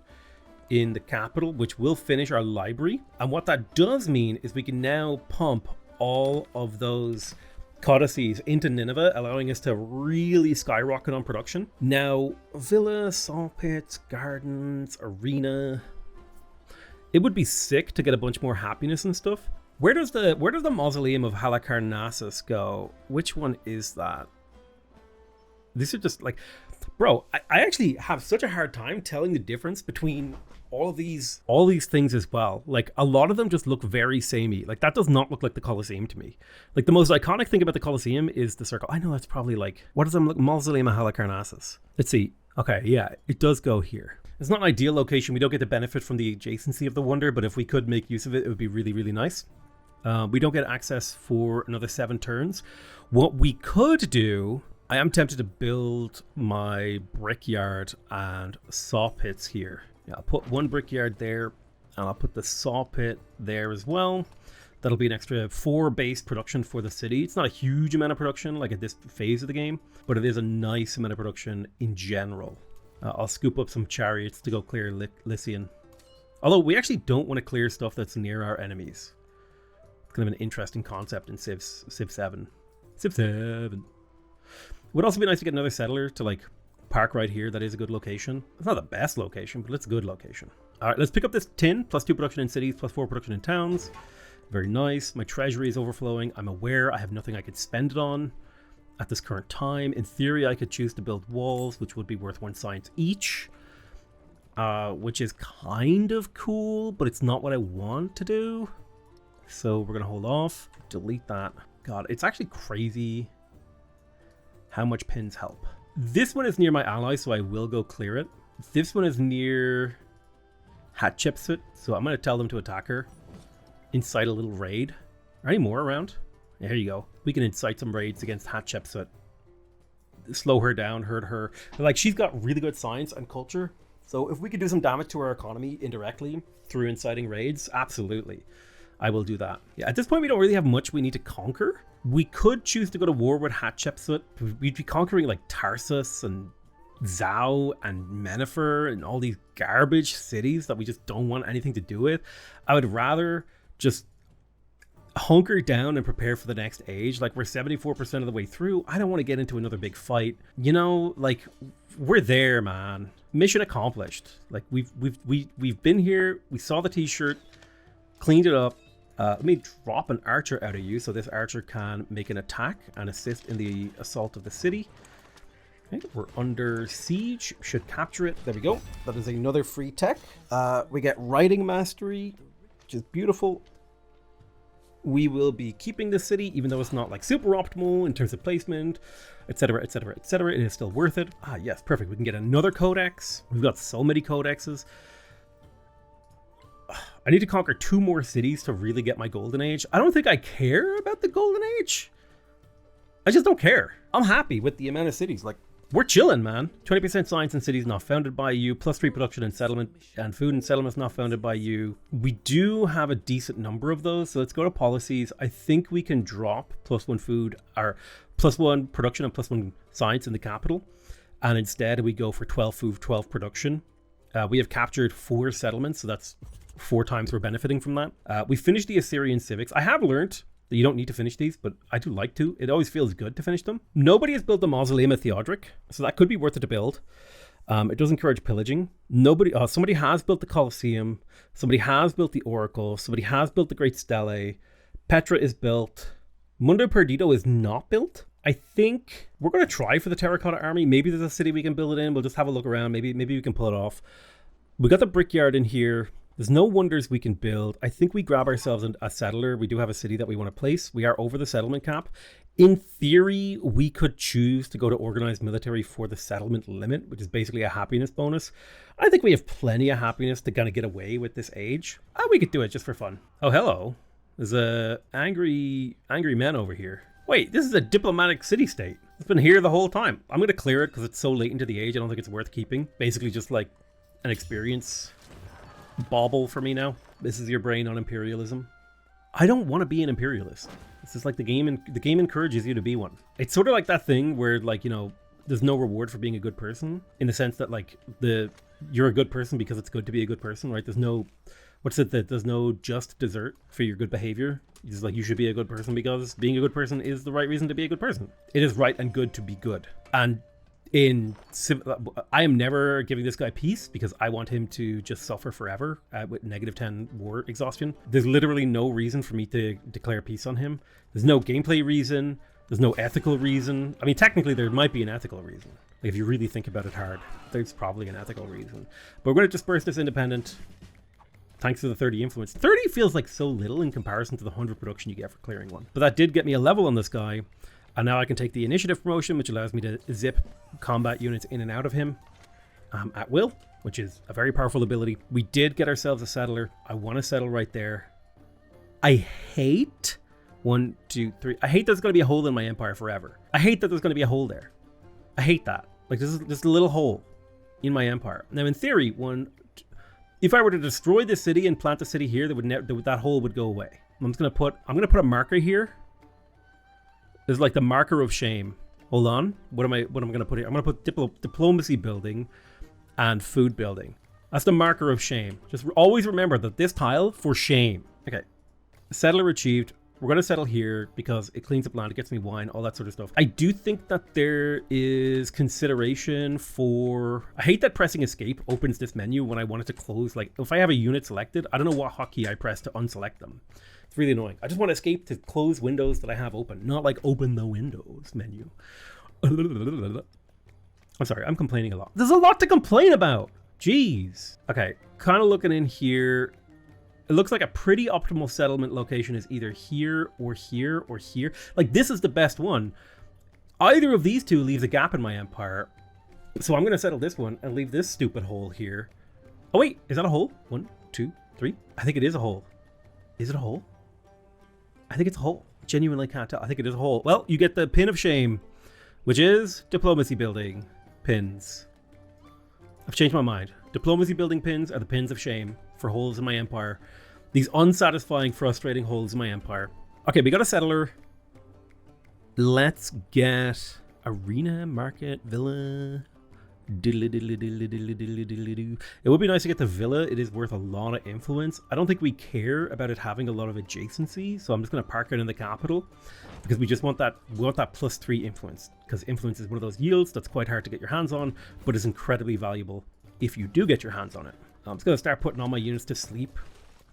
in the capital, which will finish our library. And what that does mean is we can now pump all of those codices into Nineveh, allowing us to really skyrocket on production. Now, villa, salt pits, gardens, arena. It would be sick to get a bunch more happiness and stuff. Where does the mausoleum of Halicarnassus go? Which one is that? These are just like, bro, I actually have such a hard time telling the difference between all these things as well. Like, a lot of them just look very samey. Like, that does not look like the Colosseum to me. Like, the most iconic thing about the Colosseum is the circle. I know that's probably like, what is the mausoleum of Halicarnassus? Let's see. Okay, yeah, it does go here. It's not an ideal location. We don't get the benefit from the adjacency of the wonder, but if we could make use of it, it would be really, really nice. We don't get access for another 7 turns. What we could do, I am tempted to build my brickyard and saw pits here. Yeah, I'll put 1 brickyard there, and I'll put the saw pit there as well. That'll be an extra 4 base production for the city. It's not a huge amount of production, like at this phase of the game, but it is a nice amount of production in general. I'll scoop up some chariots to go clear Lycian. Although we actually don't want to clear stuff that's near our enemies. It's kind of an interesting concept in Civ 7. Civ 7. Would also be nice to get another settler to like park right here. That is a good location. It's not the best location, but it's a good location. All right, let's pick up this tin. +2 production in cities, +4 production in towns. Very nice. My treasury is overflowing. I'm aware I have nothing I could spend it on at this current time. In theory, I could choose to build walls, which would be worth 1 science each, which is kind of cool, but it's not what I want to do. So we're going to hold off. Delete that. God, it's actually crazy how much pins help. This one is near my ally, so I will go clear it. This one is near Hatshepsut, so I'm going to tell them to attack her. Incite a little raid. Are any more around? There you go. We can incite some raids against Hatshepsut. Slow her down, hurt her. Like, she's got really good science and culture. So if we could do some damage to our economy indirectly through inciting raids, absolutely. I will do that. Yeah, at this point, we don't really have much we need to conquer. We could choose to go to war with Hatshepsut. We'd be conquering like Tarsus and Zhao and Menifer and all these garbage cities that we just don't want anything to do with. I would rather just hunker down and prepare for the next age. Like, we're 74% of the way through. I don't want to get into another big fight. You know, like, we're there, man. Mission accomplished. Like, we've been here. We saw the t-shirt, cleaned it up. Let me drop an archer out of you so this archer can make an attack and assist in the assault of the city. Okay, we're under siege. Should capture it. There we go. That is another free tech. We get writing mastery, which is beautiful. We will be keeping the city, even though it's not like super optimal in terms of placement, etc., etc., etc. It is still worth it. Ah, yes, perfect. We can get another codex. We've got so many codexes. I need to conquer 2 more cities to really get my golden age. I don't think I care about the golden age. I just don't care. I'm happy with the amount of cities. Like, we're chilling, man. 20% science in cities not founded by you, +3 production and settlement, and food and settlements not founded by you. We do have a decent number of those, so let's go to policies. I think we can drop +1 food, or +1 production and +1 science in the capital, and instead we go for 12 food, 12 production. We have captured 4 settlements, so that's 4 times we're benefiting from that. We finished the Assyrian civics. I have learned that you don't need to finish these, but I do like to. It always feels good to finish them. Nobody has built the Mausoleum of Theodoric, so that could be worth it to build. It does encourage pillaging. Somebody has built the Colosseum. Somebody has built the Oracle. Somebody has built the Great Stele. Petra is built. Mundo Perdido is not built. I think we're going to try for the Terracotta Army. Maybe there's a city we can build it in. We'll just have a look around. Maybe we can pull it off. We got the brickyard in here. There's no wonders we can build. I think we grab ourselves a settler. We do have a city that we want to place. We are over the settlement cap. In theory, we could choose to go to organized military for the settlement limit, which is basically a happiness bonus. I think we have plenty of happiness to kind of get away with this age. We could do it just for fun. Oh, hello. There's a angry man over here. Wait, this is a diplomatic city-state. It's been here the whole time. I'm going to clear it because it's so late into the age. I don't think it's worth keeping. Basically just like an experience bauble for me now. This is your brain on imperialism. I don't want to be an imperialist. This is like the game encourages you to be one. It's sort of like that thing where, like, you know, there's no reward for being a good person, in the sense that, like, you're a good person because it's good to be a good person, right? There's no What's it that there's no just desert for your good behavior? It's like you should be a good person because being a good person is the right reason to be a good person. It is right and good to be good. And I am never giving this guy peace because I want him to just suffer forever with -10 war exhaustion. There's literally no reason for me to declare peace on him. There's no gameplay reason. There's no ethical reason. I mean, technically there might be an ethical reason. Like if you really think about it hard, there's probably an ethical reason. But we're going to disperse this independent. Thanks to the 30 influence. 30 feels like so little in comparison to the 100 production you get for clearing one. But that did get me a level on this guy. And now I can take the initiative promotion, which allows me to zip combat units in and out of him at will, which is a very powerful ability. We did get ourselves a settler. I want to settle right there. I hate 1, 2, 3. I hate there's going to be a hole in my empire forever. I hate that there's going to be a hole there. I hate that. Like this is just a little hole in my empire. Now in theory, if I were to destroy this city and plant the city here, that hole would go away. I'm gonna put a marker here. There's like the marker of shame. Hold on. What am I gonna put here? I'm gonna put diplomacy building and food building. That's the marker of shame. Just always remember that this tile for shame. Okay. Settler achieved. We're going to settle here because it cleans up land, it gets me wine, all that sort of stuff. I do think that there is consideration for... I hate that pressing escape opens this menu when I want it to close. Like, if I have a unit selected, I don't know what hotkey I press to unselect them. It's really annoying. I just want to escape to close windows that I have open, not like open the windows menu. I'm sorry, I'm complaining a lot. There's a lot to complain about. Jeez. Okay, kind of looking in here. It looks like a pretty optimal settlement location is either here or here or here. Like, this is the best one. Either of these two leaves a gap in my empire. So I'm going to settle this one and leave this stupid hole here. Oh, wait. Is that a hole? 1, 2, 3. I think it is a hole. Is it a hole? I think it's a hole. Genuinely can't tell. I think it is a hole. Well, you get the pin of shame, which is diplomacy building pins. I've changed my mind. Diplomacy building pins are the pins of shame for holes in my empire. These unsatisfying, frustrating holes in my empire. Okay, we got a settler. Let's get arena, market, villa. It would be nice to get the villa. It is worth a lot of influence. I don't think we care about it having a lot of adjacency, so I'm just going to park it in the capital because we just want that. We want that +3 influence because influence is one of those yields that's quite hard to get your hands on, but is incredibly valuable if you do get your hands on it. I'm just going to start putting all my units to sleep.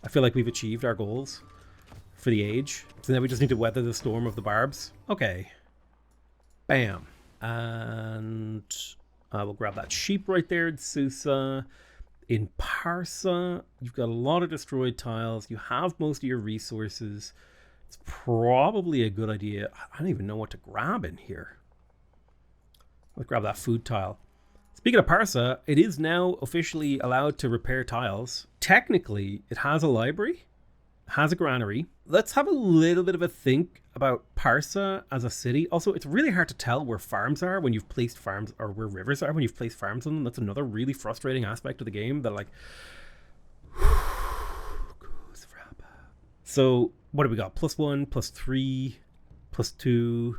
I feel like we've achieved our goals for the age. So now we just need to weather the storm of the barbs. Okay. Bam. And we'll grab that sheep right there in Susa. In Parsa, you've got a lot of destroyed tiles. You have most of your resources. It's probably a good idea. I don't even know what to grab in here. Let's grab that food tile. Speaking of Parsa, it is now officially allowed to repair tiles. Technically, it has a library, has a granary. Let's have a little bit of a think about Parsa as a city. Also, it's really hard to tell where farms are when you've placed farms, or where rivers are when you've placed farms on them. That's another really frustrating aspect of the game that, like... So, what do we got? +1, +3, +2,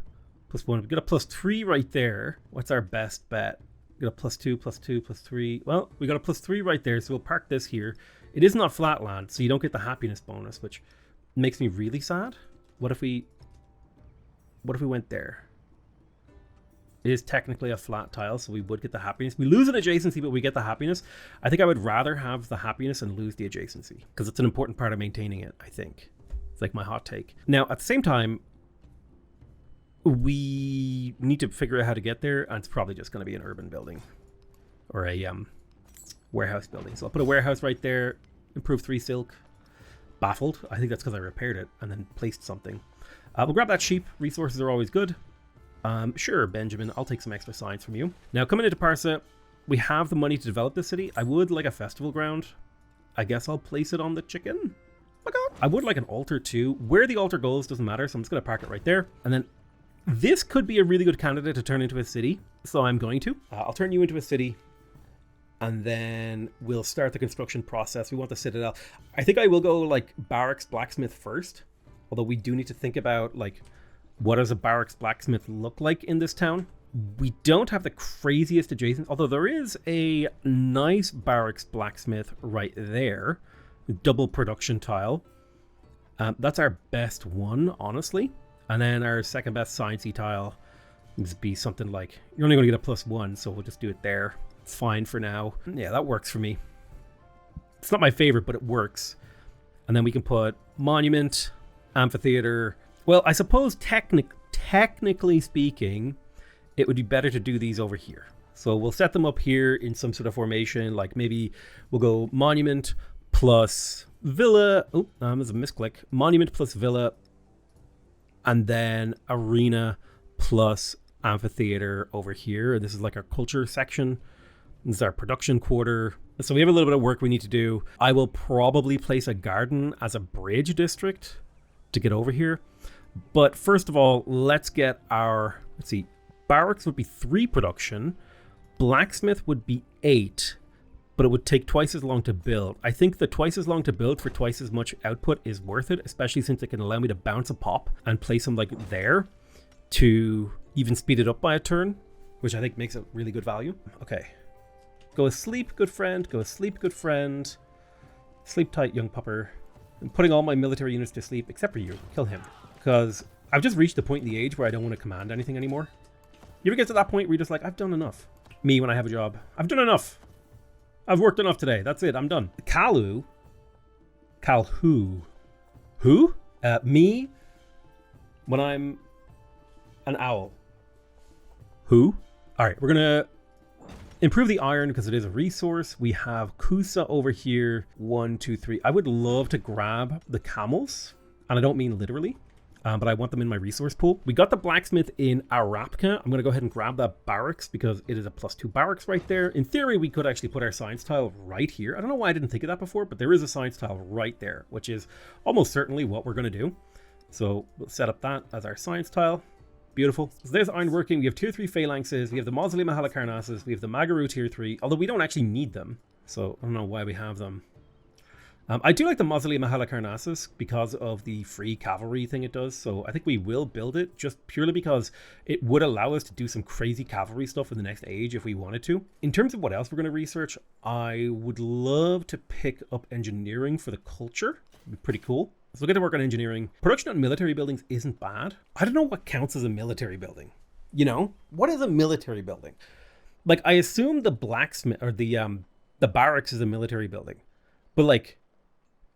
+1. We got a +3 right there. What's our best bet? We got a +2, +2, +3. Well, we got a +3 right there, so we'll park this here. It is not flat land, so you don't get the happiness bonus, which makes me really sad. What if we went there? It is technically a flat tile, so we would get the happiness. We lose an adjacency, but we get the happiness. I think I would rather have the happiness and lose the adjacency, because it's an important part of maintaining it, I think. It's like my hot take. Now, at the same time, we need to figure out how to get there, and it's probably just going to be an urban building or a warehouse building. So I'll put a warehouse right there, improve 3 silk. Baffled. I think that's because I repaired it and then placed something. We'll grab that sheep. Resources are always good. Sure, Benjamin, I'll take some extra science from you. Now, coming into Parsa, we have the money to develop this city. I would like a festival ground. I guess I'll place it on the chicken. Okay. I would like an altar too. Where the altar goes doesn't matter, so I'm just going to park it right there. And then this could be a really good candidate to turn into a city, so I'm going to. I'll turn you into a city, and then we'll start the construction process. We want the citadel. I think I will go like barracks blacksmith first, although we do need to think about like what does a barracks blacksmith look like in this town. We don't have the craziest adjacent, although there is a nice barracks blacksmith right there. double production tile. That's our best one, honestly. And then our second best sciencey tile needs to be something like, you're only going to get a +1, so we'll just do it there. It's fine for now. Yeah, that works for me. It's not my favorite, but it works. And then we can put monument, amphitheater. Well, I suppose technically speaking, it would be better to do these over here. So we'll set them up here in some sort of formation. Like maybe we'll go monument plus villa. Oh, there's a misclick. Monument plus villa. And then arena plus amphitheater over here. And this is like our culture section. This is our production quarter. So we have a little bit of work we need to do. I will probably place a garden as a bridge district to get over here. But first of all, let's get our, let's see, barracks would be 3 production. Blacksmith would be 8, but it would take twice as long to build. I think the twice as long to build for twice as much output is worth it, especially since it can allow me to bounce a pop and place them like there to even speed it up by a turn, which I think makes a really good value. Okay. Go asleep, good friend. Go asleep, good friend. Sleep tight, young pupper. I'm putting all my military units to sleep, except for you. Kill him. Because I've just reached the point in the age where I don't want to command anything anymore. You ever get to that point where you're just like, I've done enough? Me, when I have a job. I've done enough. I've worked enough today. That's it. I'm done. Calhu. Who? Me, when I'm an owl. Who? All right, we're going to improve the iron because it is a resource. We have Kusa over here. 1, 2, 3. I would love to grab the camels, and I don't mean literally, but I want them in my resource pool. We got the blacksmith in Arapka. I'm going to go ahead and grab that barracks because it is a +2 barracks right there. In theory, we could actually put our science tile right here. I don't know why I didn't think of that before, but there is a science tile right there, which is almost certainly what we're going to do. So we'll set up that as our science tile. Beautiful. So there's ironworking. We have tier 3 phalanxes. We have the Mausoleum of Halicarnassus. We have the Magaru tier 3, although we don't actually need them. So I don't know why we have them. I do like the Mausoleum of Halicarnassus because of the free cavalry thing it does. So I think we will build it just purely because it would allow us to do some crazy cavalry stuff in the next age if we wanted to. In terms of what else we're going to research, I would love to pick up engineering for the culture. It'd be pretty cool. So we'll get to work on engineering. Production on military buildings isn't bad. I don't know what counts as a military building. You know, what is a military building? Like, I assume the blacksmith or the barracks is a military building, but like,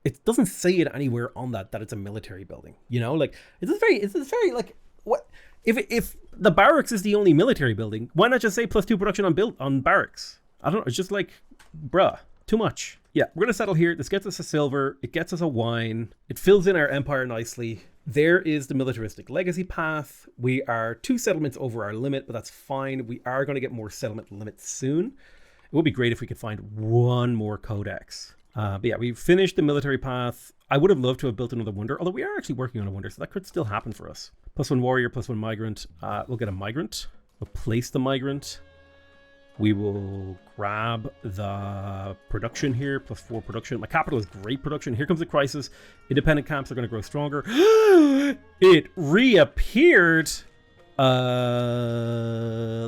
it doesn't say it anywhere on that it's a military building. You know, like it's very like, what if the barracks is the only military building? Why not just say +2 production on barracks? I don't know. It's just like, bruh, too much. Yeah, we're gonna settle here. This gets us a silver. It gets us a wine. It fills in our empire nicely. There is the militaristic legacy path. We are 2 settlements over our limit, but that's fine. We are going to get more settlement limits soon. It would be great if we could find 1 more codex. But yeah, we finished the military path. I would have loved to have built another wonder, although we are actually working on a wonder, so that could still happen for us. +1 warrior, +1 migrant. We'll get a migrant. We'll place the migrant. We will grab the production here, +4 production. My capital is great production. Here comes the crisis. Independent camps are going to grow stronger. It reappeared.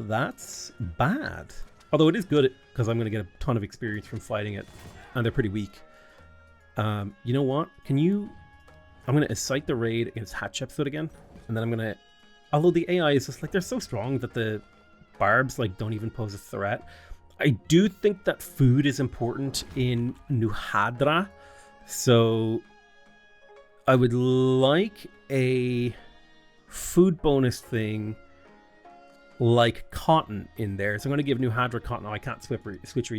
That's bad. Although it is good because I'm going to get a ton of experience from fighting it. And they're pretty weak. You know what? I'm going to incite the raid against Hatshepsut again. And then I'm going to... Although the AI is just like, they're so strong that the barbs like don't even pose a threat. I do think that food is important in New Hadra. So I would like a food bonus thing like cotton in there. So I'm going to give New Hadra cotton. Oh, I can't switch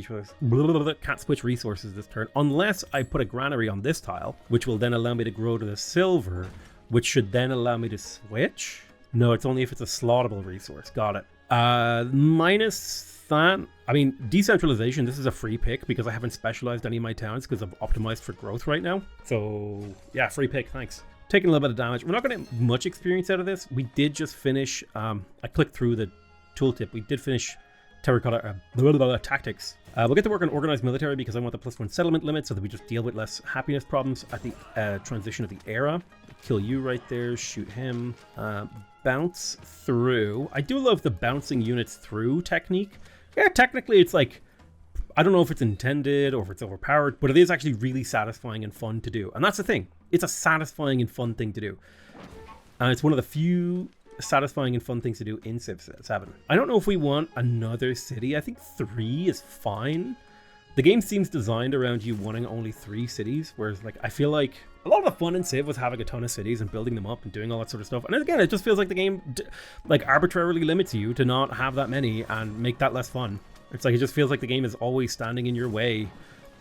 resources this turn unless I put a granary on this tile, which will then allow me to grow to the silver, which should then allow me to switch. No, it's only if it's a slottable resource. Got it. Minus that, I mean, decentralization, this is a free pick because I haven't specialized any of my towns because I've optimized for growth right now. So yeah, free pick, thanks. Taking a little bit of damage. We're not going to get much experience out of this. We did just finish, I clicked through the tooltip. We did finish terracotta tactics. We'll get to work on organized military because I want the +1 settlement limit so that we just deal with less happiness problems at the transition of the era. Kill you right there, shoot him. Bounce through. I do love the bouncing units through technique. Yeah, technically it's like I don't know if it's intended or if it's overpowered, but it is actually really satisfying and fun to do. And that's the thing. It's a satisfying and fun thing to do. And it's one of the few satisfying and fun things to do in Civ 7. I don't know if we want another city. I think 3 is fine. The game seems designed around you wanting only 3 cities, whereas like I feel like a lot of the fun in Civ was having a ton of cities and building them up and doing all that sort of stuff. And again, it just feels like the game like arbitrarily limits you to not have that many and make that less fun. It's like it just feels like the game is always standing in your way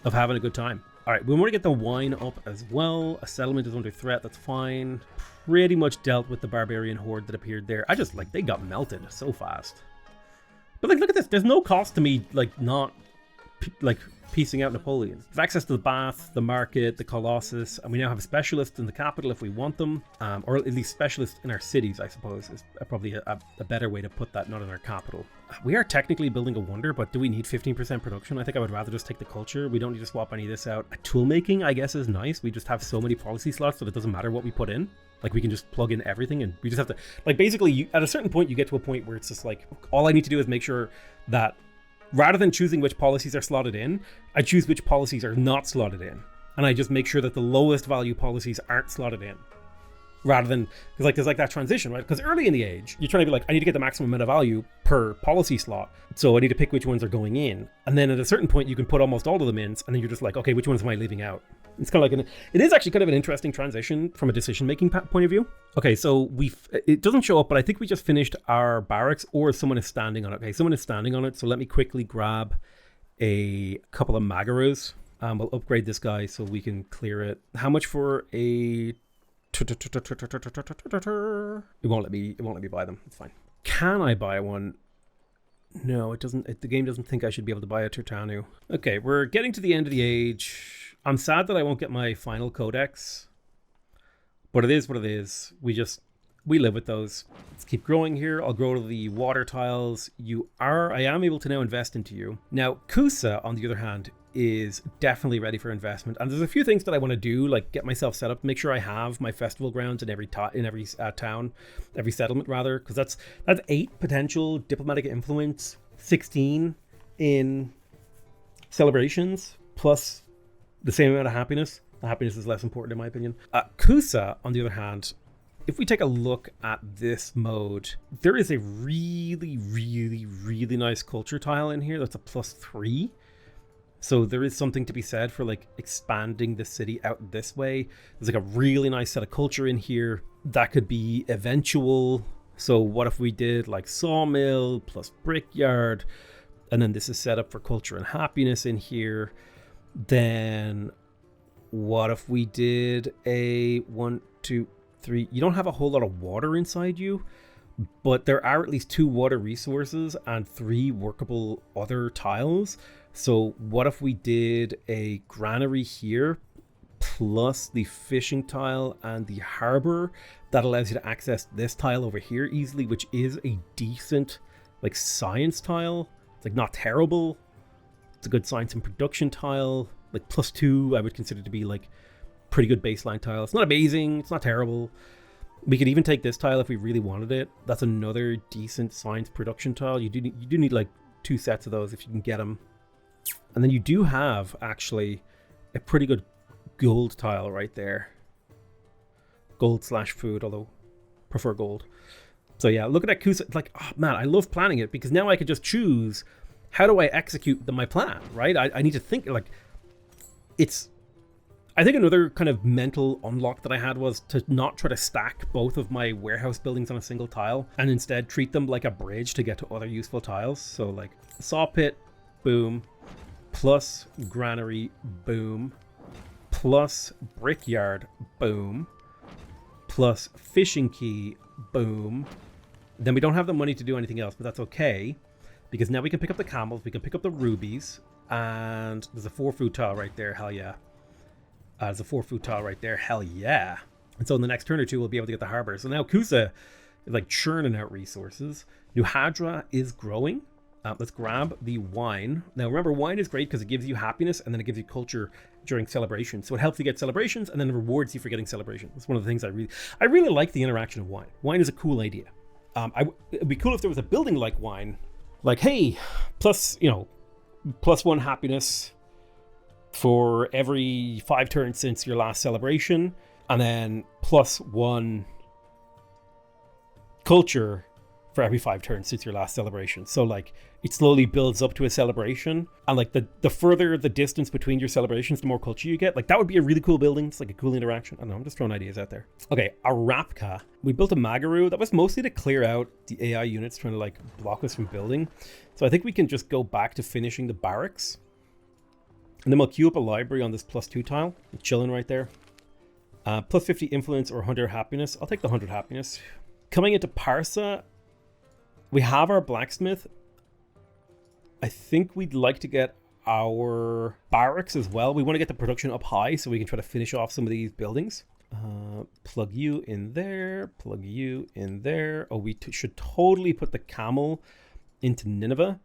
of having a good time. All right, we want to get the wine up as well. A settlement is under threat. That's fine. Pretty much dealt with the barbarian horde that appeared there. I just like they got melted so fast. But like, look at this. There's no cost to me like not like piecing out Napoleon. We have access to the bath, the market, the Colossus, and we now have specialists in the capital if we want them, or at least specialists in our cities, I suppose, is probably a better way to put that, not in our capital. We are technically building a wonder, but do we need 15% production? I think I would rather just take the culture. We don't need to swap any of this out. Tool making, I guess, is nice. We just have so many policy slots that it doesn't matter what we put in. Like, we can just plug in everything, and we just have to, like, basically, at a certain point, you get to a point where it's just like, all I need to do is make sure that rather than choosing which policies are slotted in, I choose which policies are not slotted in. And I just make sure that the lowest value policies aren't slotted in. Rather than, because like there's like that transition, right? Because early in the age, you're trying to be like, I need to get the maximum amount of value per policy slot. So I need to pick which ones are going in. And then at a certain point, you can put almost all of them in. And then you're just like, okay, which ones am I leaving out? It's kind of like, it is actually kind of an interesting transition from a decision-making point of view. Okay, so it doesn't show up, but I think we just finished our barracks, or someone is standing on it. Okay, someone is standing on it. So let me quickly grab a couple of Magaros. We'll upgrade this guy so we can clear it. How much for a... It won't let me buy them. It's fine. Can I buy one? No, it doesn't. The game doesn't think I should be able to buy a Turtanu. Okay, we're getting to the end of the age. I'm sad that I won't get my final codex, but it is what it is. We live with those. Let's keep growing here. I'll grow to the water tiles. I am able to now invest into you. Now, Kusa, on the other hand, is definitely ready for investment. And there's a few things that I want to do, like get myself set up, make sure I have my festival grounds in every town, every settlement rather, because that's 8 potential diplomatic influence, 16 in celebrations, plus the same amount of happiness. The happiness is less important in my opinion. Kusa, on the other hand, if we take a look at this mode, there is a really, really, really nice culture tile in here that's a +3. So there is something to be said for like expanding the city out this way. There's like a really nice set of culture in here that could be eventual. So what if we did like sawmill plus brickyard, and then this is set up for culture and happiness in here. Then what if we did a 1, 2, 3? You don't have a whole lot of water inside you, but there are at least 2 water resources and 3 workable other tiles. So what if we did a granary here plus the fishing tile and the harbor? That allows you to access this tile over here easily, which is a decent like science tile. It's like not terrible. It's a good science and production tile. Like +2 I would consider to be like pretty good baseline tile. It's not amazing, it's not terrible. We could even take this tile if we really wanted it. That's another decent science production tile. You do need like 2 sets of those if you can get them. And then you do have actually a pretty good gold tile right there. Gold/food, although prefer gold. So yeah, look at that Kusa. Like, oh man, I love planning it because now I could just choose how do I execute my plan, right? I need to think like I think another kind of mental unlock that I had was to not try to stack both of my warehouse buildings on a single tile and instead treat them like a bridge to get to other useful tiles. So like saw pit, boom, plus granary, boom, plus brickyard, boom, plus fishing key, boom. Then we don't have the money to do anything else, but that's okay because now we can pick up the camels, we can pick up the rubies, and there's a 4 food tile right there, hell yeah. There's a 4 food tile right there, hell yeah. And so in the next turn or 2, we'll be able to get the harbor. So now Kusa is like churning out resources. New Hadra is growing. Let's grab the wine. Now remember, wine is great because it gives you happiness and then it gives you culture during celebrations. So it helps you get celebrations and then it rewards you for getting celebrations. That's one of the things I really like the interaction of wine. Wine is a cool idea. It'd be cool if there was a building like wine. Like, hey, plus, +1 happiness for every 5 turns since your last celebration, and then +1 culture for every 5 turns since your last celebration. So like it slowly builds up to a celebration, and like the further the distance between your celebrations, the more culture you get. Like that would be a really cool building. It's like a cool interaction. I don't know, I'm just throwing ideas out there. Okay, Arapka. We built a Magaroo. That was mostly to clear out the AI units trying to like block us from building. So I think we can just go back to finishing the barracks. And then we'll queue up a library on this +2 tile. I'm chilling right there. +50 influence or 100 happiness. I'll take the 100 happiness. Coming into Parsa, we have our blacksmith. I think we'd like to get our barracks as well. We want to get the production up high so we can try to finish off some of these buildings. Plug you in there. Plug you in there. Oh, we should totally put the camel into Nineveh.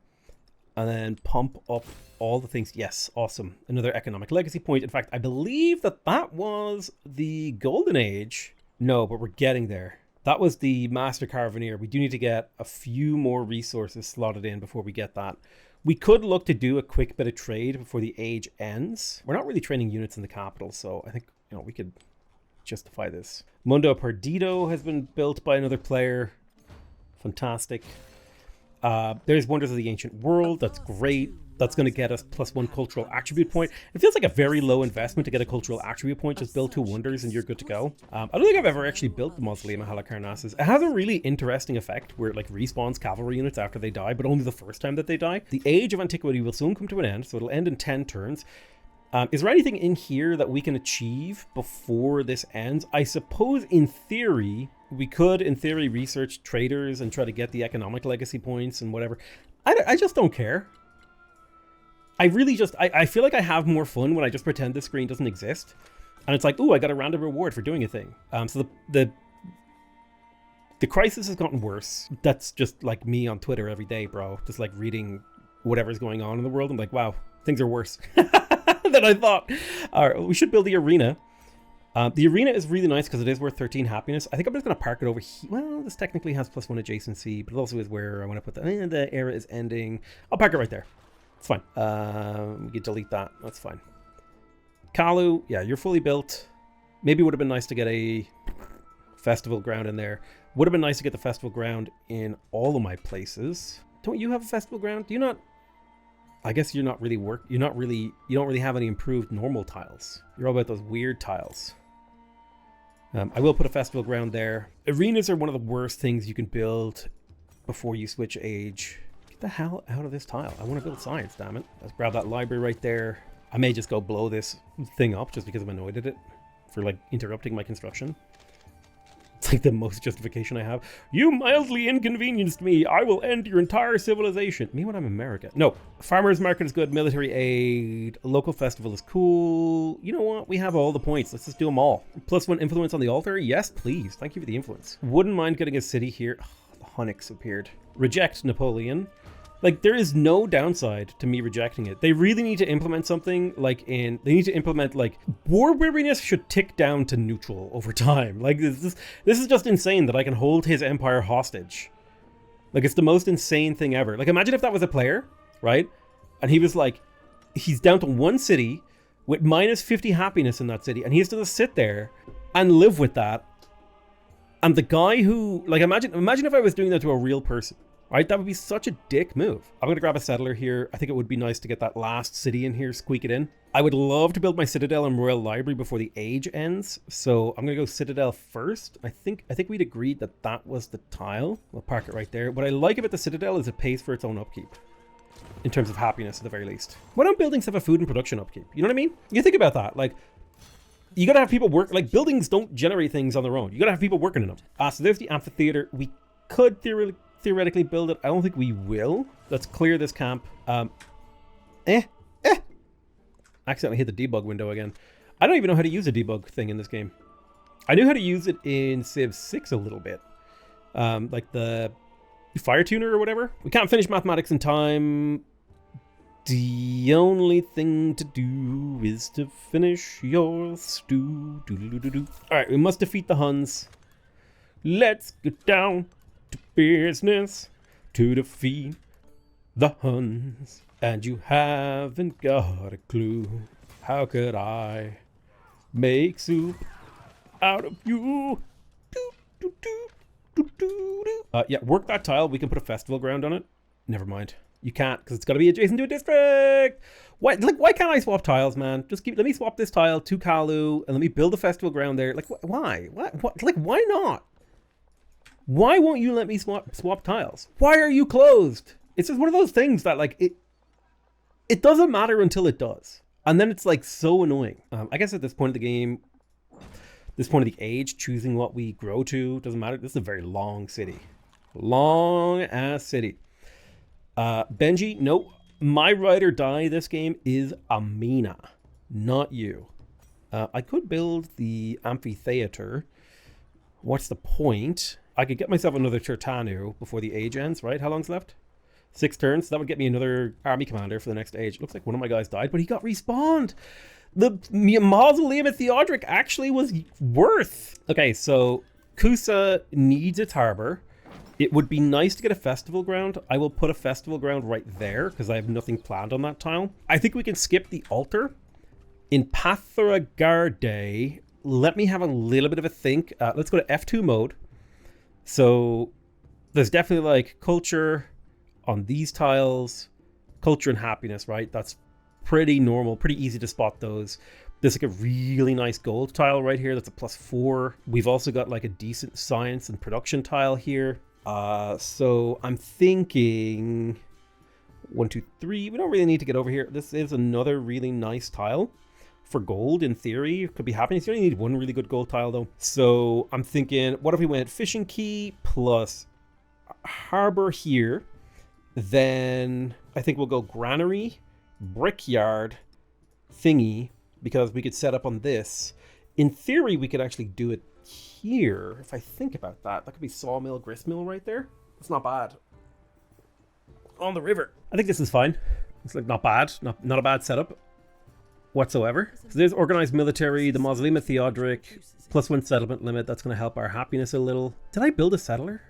And then pump up all the things. Yes, awesome. Another economic legacy point. In fact, I believe that was the Golden Age. No, but we're getting there. That was the Master Caravaneer. We do need to get a few more resources slotted in before we get that. We could look to do a quick bit of trade before the age ends. We're not really training units in the capital, so I think we could justify this. Mundo Perdido has been built by another player. Fantastic. There's Wonders of the Ancient World. That's great. That's going to get us +1 cultural attribute point. It feels like a very low investment to get a cultural attribute point. Just build 2 wonders and you're good to go. I don't think I've ever actually built the Mausoleum of Halicarnassus. It has a really interesting effect where it like respawns cavalry units after they die, but only the first time that they die. The Age of Antiquity will soon come to an end, so it'll end in 10 turns. Is there anything in here that we can achieve before this ends? I suppose in theory, we could research traders and try to get the economic legacy points and whatever. I just don't care. I really just, I feel like I have more fun when I just pretend this screen doesn't exist. And it's like, ooh, I got a random reward for doing a thing. So the crisis has gotten worse. That's just like me on Twitter every day, bro. Just like reading whatever's going on in the world. I'm like, wow, things are worse than I thought. All right, we should build the arena. The arena is really nice because it is worth 13 happiness. I think I'm just going to park it over here. Well, this technically has +1 adjacency, but it also is where I want to put the era is ending. I'll park it right there. It's fine. We can delete that. That's fine. Kalu, yeah, you're fully built. Maybe it would have been nice to get a festival ground in there. Would have been nice to get the festival ground in all of my places. Don't you have a festival ground? Do you not? I guess you're not really you don't really have any improved normal tiles. You're all about those weird tiles. I will put a festival ground there. Arenas are one of the worst things you can build before you switch age. Get the hell out of this tile. I want to build science, damn it. Let's grab that library right there. I may just go blow this thing up just because I'm annoyed at it for like interrupting my construction. It's like the most justification I have. You mildly inconvenienced me. I will end your entire civilization. Me when I'm in America. No, farmers market is good. Military aid. Local festival is cool. You know what? We have all the points. Let's just do them all. +1 influence on the altar. Yes, please. Thank you for the influence. Wouldn't mind getting a city here. Oh, the Hunnics appeared. Reject Napoleon. Like, there is no downside to me rejecting it. They really need to implement something like they need to implement like war weariness should tick down to neutral over time. Like this is just insane that I can hold his empire hostage. Like it's the most insane thing ever. Like imagine if that was a player, right? And he was like, he's down to 1 city with -50 happiness in that city. And he has to just sit there and live with that. And the guy who, like imagine if I was doing that to a real person. Right, that would be such a dick move. I'm going to grab a settler here. I think it would be nice to get that last city in here, squeak it in. I would love to build my citadel and royal library before the age ends. So I'm going to go citadel first. I think we'd agreed that that was the tile. We'll park it right there. What I like about the citadel is it pays for its own upkeep. In terms of happiness, at the very least. Why don't buildings have a food and production upkeep? You know what I mean? You think about that. Like, you got to have people work. Like, buildings don't generate things on their own. You got to have people working in them. So there's the amphitheater. We could theoretically build it. I don't think we will. Let's clear this camp. Accidentally hit the debug window again. I don't even know how to use a debug thing in this game. I knew how to use it in Civ 6 a little bit. Like the fire tuner or whatever. We can't finish mathematics in time. The only thing to do is to finish your stew. Alright, we must defeat the Huns. Let's get down to business to defeat the Huns. And you haven't got a clue. How could I make soup out of you? Yeah, work that tile. We can put a festival ground on it. Never mind. You can't, because it's got to be adjacent to a district. Why can't I swap tiles, man? Let me swap this tile to Kalu and let me build a festival ground there. Like, why? What? Like, why not? Why won't you let me swap tiles? Why are you closed? It's just one of those things that, like, it doesn't matter until it does. And then it's, like, so annoying. I guess at this point of the game, this point of the age, choosing what we grow to doesn't matter. This is a very long city. Long ass city. Benji, no, my ride or die this game is Amina, not you. I could build the amphitheater. What's the point? I could get myself another Tertanu before the age ends, right? How long's left? 6 turns. So that would get me another army commander for the next age. Looks like one of my guys died, but he got respawned. The mausoleum at Theodoric actually was worth. Okay, so Kusa needs its harbor. It would be nice to get a festival ground. I will put a festival ground right there because I have nothing planned on that tile. I think we can skip the altar. In Pathragarde, let me have a little bit of a think. Let's go to F2 mode. So there's definitely like culture on these tiles, culture and happiness, right? That's pretty normal, pretty easy to spot those. There's like a really nice gold tile right here. That's a +4. We've also got like a decent science and production tile here. So I'm thinking 1, 2, 3. We don't really need to get over here. This is another really nice tile for gold. In theory, it could be happening. You only need one really good gold tile though. So I'm thinking, what if we went fishing key plus harbor here? Then I think we'll go granary, brickyard, thingy, because we could set up on this. In theory, we could actually do it here. If I think about that, that could be sawmill, gristmill right there. That's not bad. On the river. I think this is fine. It's like not bad. Not a bad setup whatsoever. So there's organized military, the mausoleum of Theodoric, +1 settlement limit. That's going to help our happiness a little. Did I build a settler?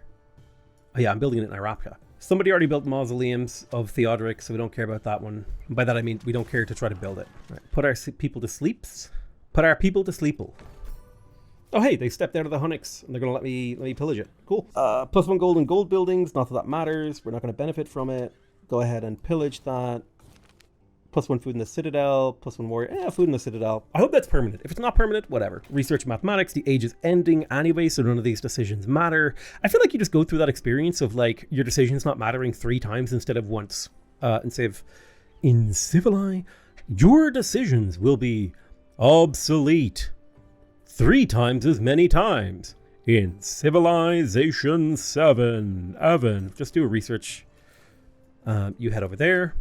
Oh yeah, I'm building it in Arapka. Somebody already built mausoleums of Theodoric, so we don't care about that one. By that I mean we don't care to try to build it. Right. Put our people to sleeps. Put our people to sleeple. Oh hey, they stepped out of the Hunnix and they're gonna let me pillage it. Cool. +1 gold and gold buildings. Not that that matters. We're not gonna benefit from it. Go ahead and pillage that. +1 food in the Citadel. +1 warrior. Food in the Citadel. I hope that's permanent. If it's not permanent, whatever. Research mathematics. The age is ending anyway, so none of these decisions matter. I feel like you just go through that experience of like your decisions not mattering 3 times instead of once. Instead of in Civili, your decisions will be obsolete 3 times as many times in Civilization 7. Evan, just do a research. You head over there.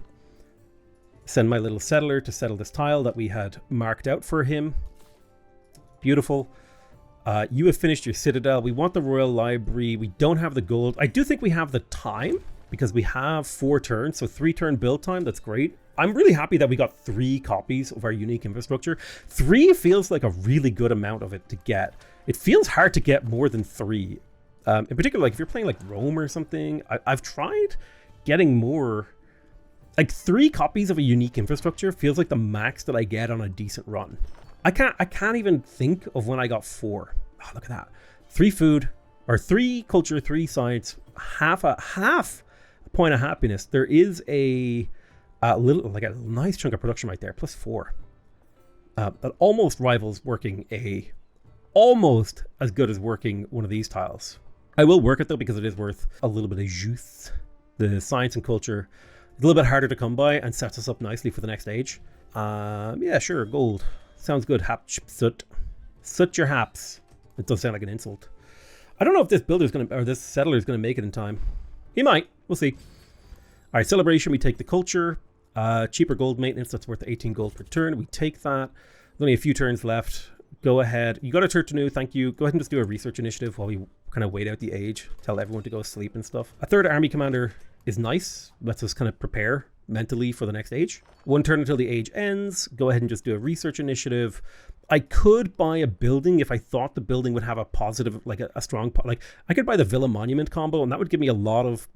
Send my little settler to settle this tile that we had marked out for him. Beautiful. You have finished your citadel. We want the royal library. We don't have the gold. I do think we have the time because we have 4 turns. So 3-turn build time. That's great. I'm really happy that we got 3 copies of our unique infrastructure. 3 feels like a really good amount of it to get. It feels hard to get more than 3. In particular, like if you're playing like Rome or something, I've tried getting more. Like 3 copies of a unique infrastructure feels like the max that I get on a decent run. I can't even think of when I got 4. Oh, look at that. 3 food, or 3 culture, 3 science, half a point of happiness. There is a little, like a nice chunk of production right there, +4. That almost rivals working almost as good as working one of these tiles. I will work it though because it is worth a little bit of juice. The science and culture. A little bit harder to come by and sets us up nicely for the next age. Yeah, sure, gold. Sounds good. Soot. Soot your haps. It does sound like an insult. I don't know if this builder's gonna, or this settler's gonna make it in time. He might. We'll see. All right, celebration. We take the culture. Cheaper gold maintenance. That's worth 18 gold per turn. We take that. There's only a few turns left. Go ahead. You got a turn to new. Thank you. Go ahead and just do a research initiative while we kind of wait out the age. Tell everyone to go sleep and stuff. A 3rd army commander is nice. Lets us kind of prepare mentally for the next age. 1 turn until the age ends. Go ahead and just do a research initiative. I could buy a building if I thought the building would have a positive, like a strong, like I could buy the Villa Monument combo and that would give me a lot of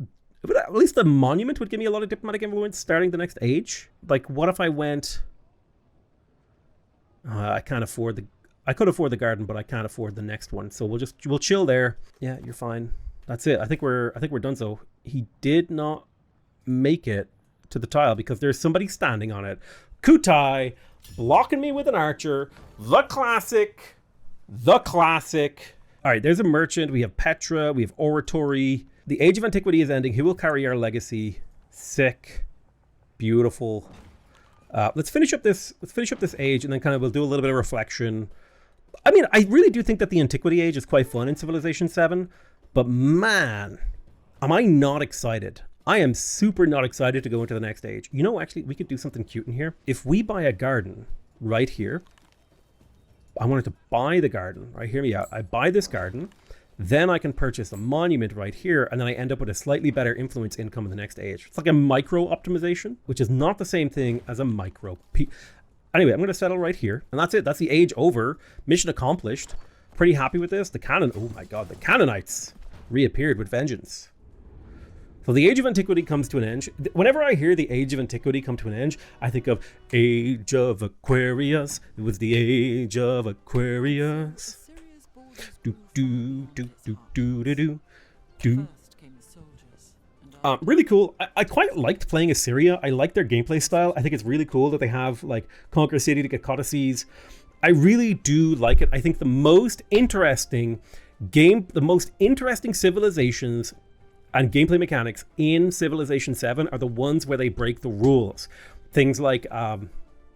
But at least the monument would give me a lot of diplomatic influence starting the next age. Like, what if I went... I can't afford the... I could afford the garden, but I can't afford the next one. So we'll chill there. Yeah, you're fine. That's it. I think we're done. So he did not make it to the tile because there's somebody standing on it. Kutai blocking me with an archer. The classic. All right, there's a merchant. We have Petra. We have oratory. The Age of Antiquity is ending. Who will carry our legacy? Sick. Beautiful. Let's finish up this age, and then kind of we'll do a little bit of reflection. I mean, I really do think that the Antiquity age is quite fun in Civilization 7, but man, am I not excited. I am super not excited to go into the next age. You know, actually, we could do something cute in here. If we buy a garden right here, I wanted to buy the garden, right? Hear me out. I buy this garden, then I can purchase a monument right here, and then I end up with a slightly better influence income in the next age. It's like a micro optimization, which is not the same thing as a micro. Anyway, I'm going to settle right here, and that's it. That's the age over. Mission accomplished. Pretty happy with this. Oh my god, the Canaanites reappeared with vengeance. So the Age of Antiquity comes to an end. Whenever I hear the Age of Antiquity come to an end, I think of Age of Aquarius. It was the Age of Aquarius. Do do do do do do do. Really cool. I quite liked playing Assyria. I like their gameplay style. I think it's really cool that they have like conquer a city to get codices. I really do like it. I think the most interesting civilizations and gameplay mechanics in Civilization 7 are the ones where they break the rules. Things like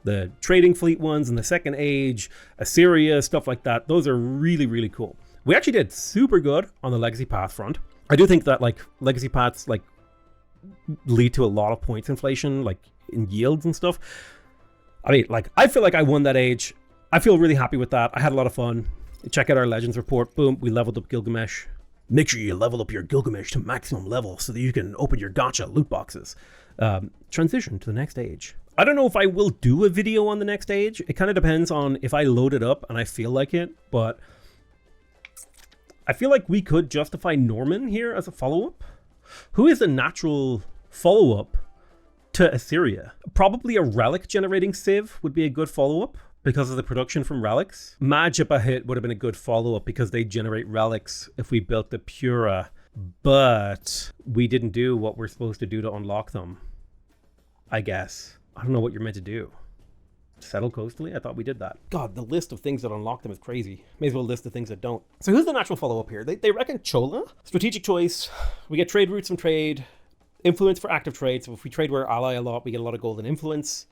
the trading fleet ones in the Second Age, Assyria, stuff like that. Those are really, really cool. We actually did super good on the legacy path front. I do think that like legacy paths like lead to a lot of points inflation, like in yields and stuff. I mean, like I feel like I won that age. I feel really happy with that. I had a lot of fun. Check out our Legends report. Boom, we leveled up Gilgamesh. Make sure you level up your Gilgamesh to maximum level so that you can open your gacha loot boxes. Transition to the next age. I don't know if I will do a video on the next age. It kind of depends on if I load it up and I feel like it, but I feel like we could justify Norman here as a follow-up. Who is a natural follow-up to Assyria? Probably a relic generating civ would be a good follow-up because of the production from relics. Majapahit would have been a good follow-up because they generate relics if we built the Pura, but we didn't do what we're supposed to do to unlock them, I guess. I don't know what you're meant to do. Settle coastally? I thought we did that. God, the list of things that unlock them is crazy. May as well list the things that don't. So who's the natural follow-up here? They reckon Chola. Strategic choice. We get trade routes from trade. Influence for active trade. So if we trade with our ally a lot, we get a lot of golden influence.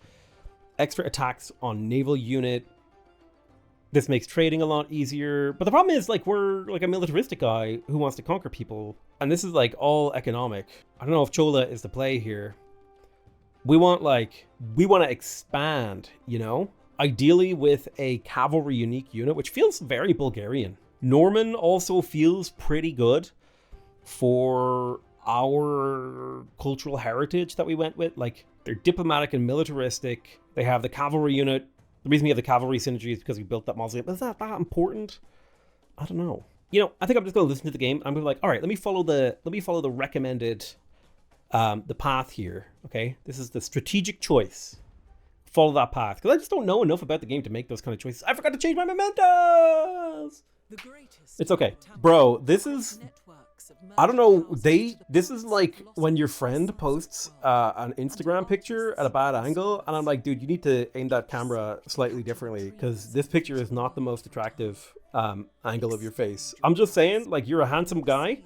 Extra attacks on naval unit. This makes trading a lot easier. But the problem is, like, we're like a militaristic guy who wants to conquer people. And this is like all economic. I don't know if Chola is the play here. We want to expand, you know, ideally with a cavalry unique unit, which feels very Bulgarian. Norman also feels pretty good for our cultural heritage that we went with. Like, they're diplomatic and militaristic. They have the cavalry unit. The reason we have the cavalry synergy is because we built that mausoleum. Is that important? I don't know. You know, I think I'm just going to listen to the game. I'm going to be like, all right, let me follow the recommended the path here. Okay, this is the strategic choice. Follow that path, because I just don't know enough about the game to make those kind of choices. I forgot to change my mementos. It's okay, bro. This is, I don't know. This is like when your friend posts an Instagram picture at a bad angle, and I'm like, dude, you need to aim that camera slightly differently, because this picture is not the most attractive angle of your face. I'm just saying, like, you're a handsome guy.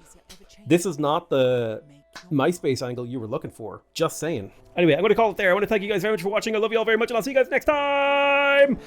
This is not the MySpace angle you were looking for. Just saying. Anyway, I'm going to call it there. I want to thank you guys very much for watching. I love you all very much, and I'll see you guys next time.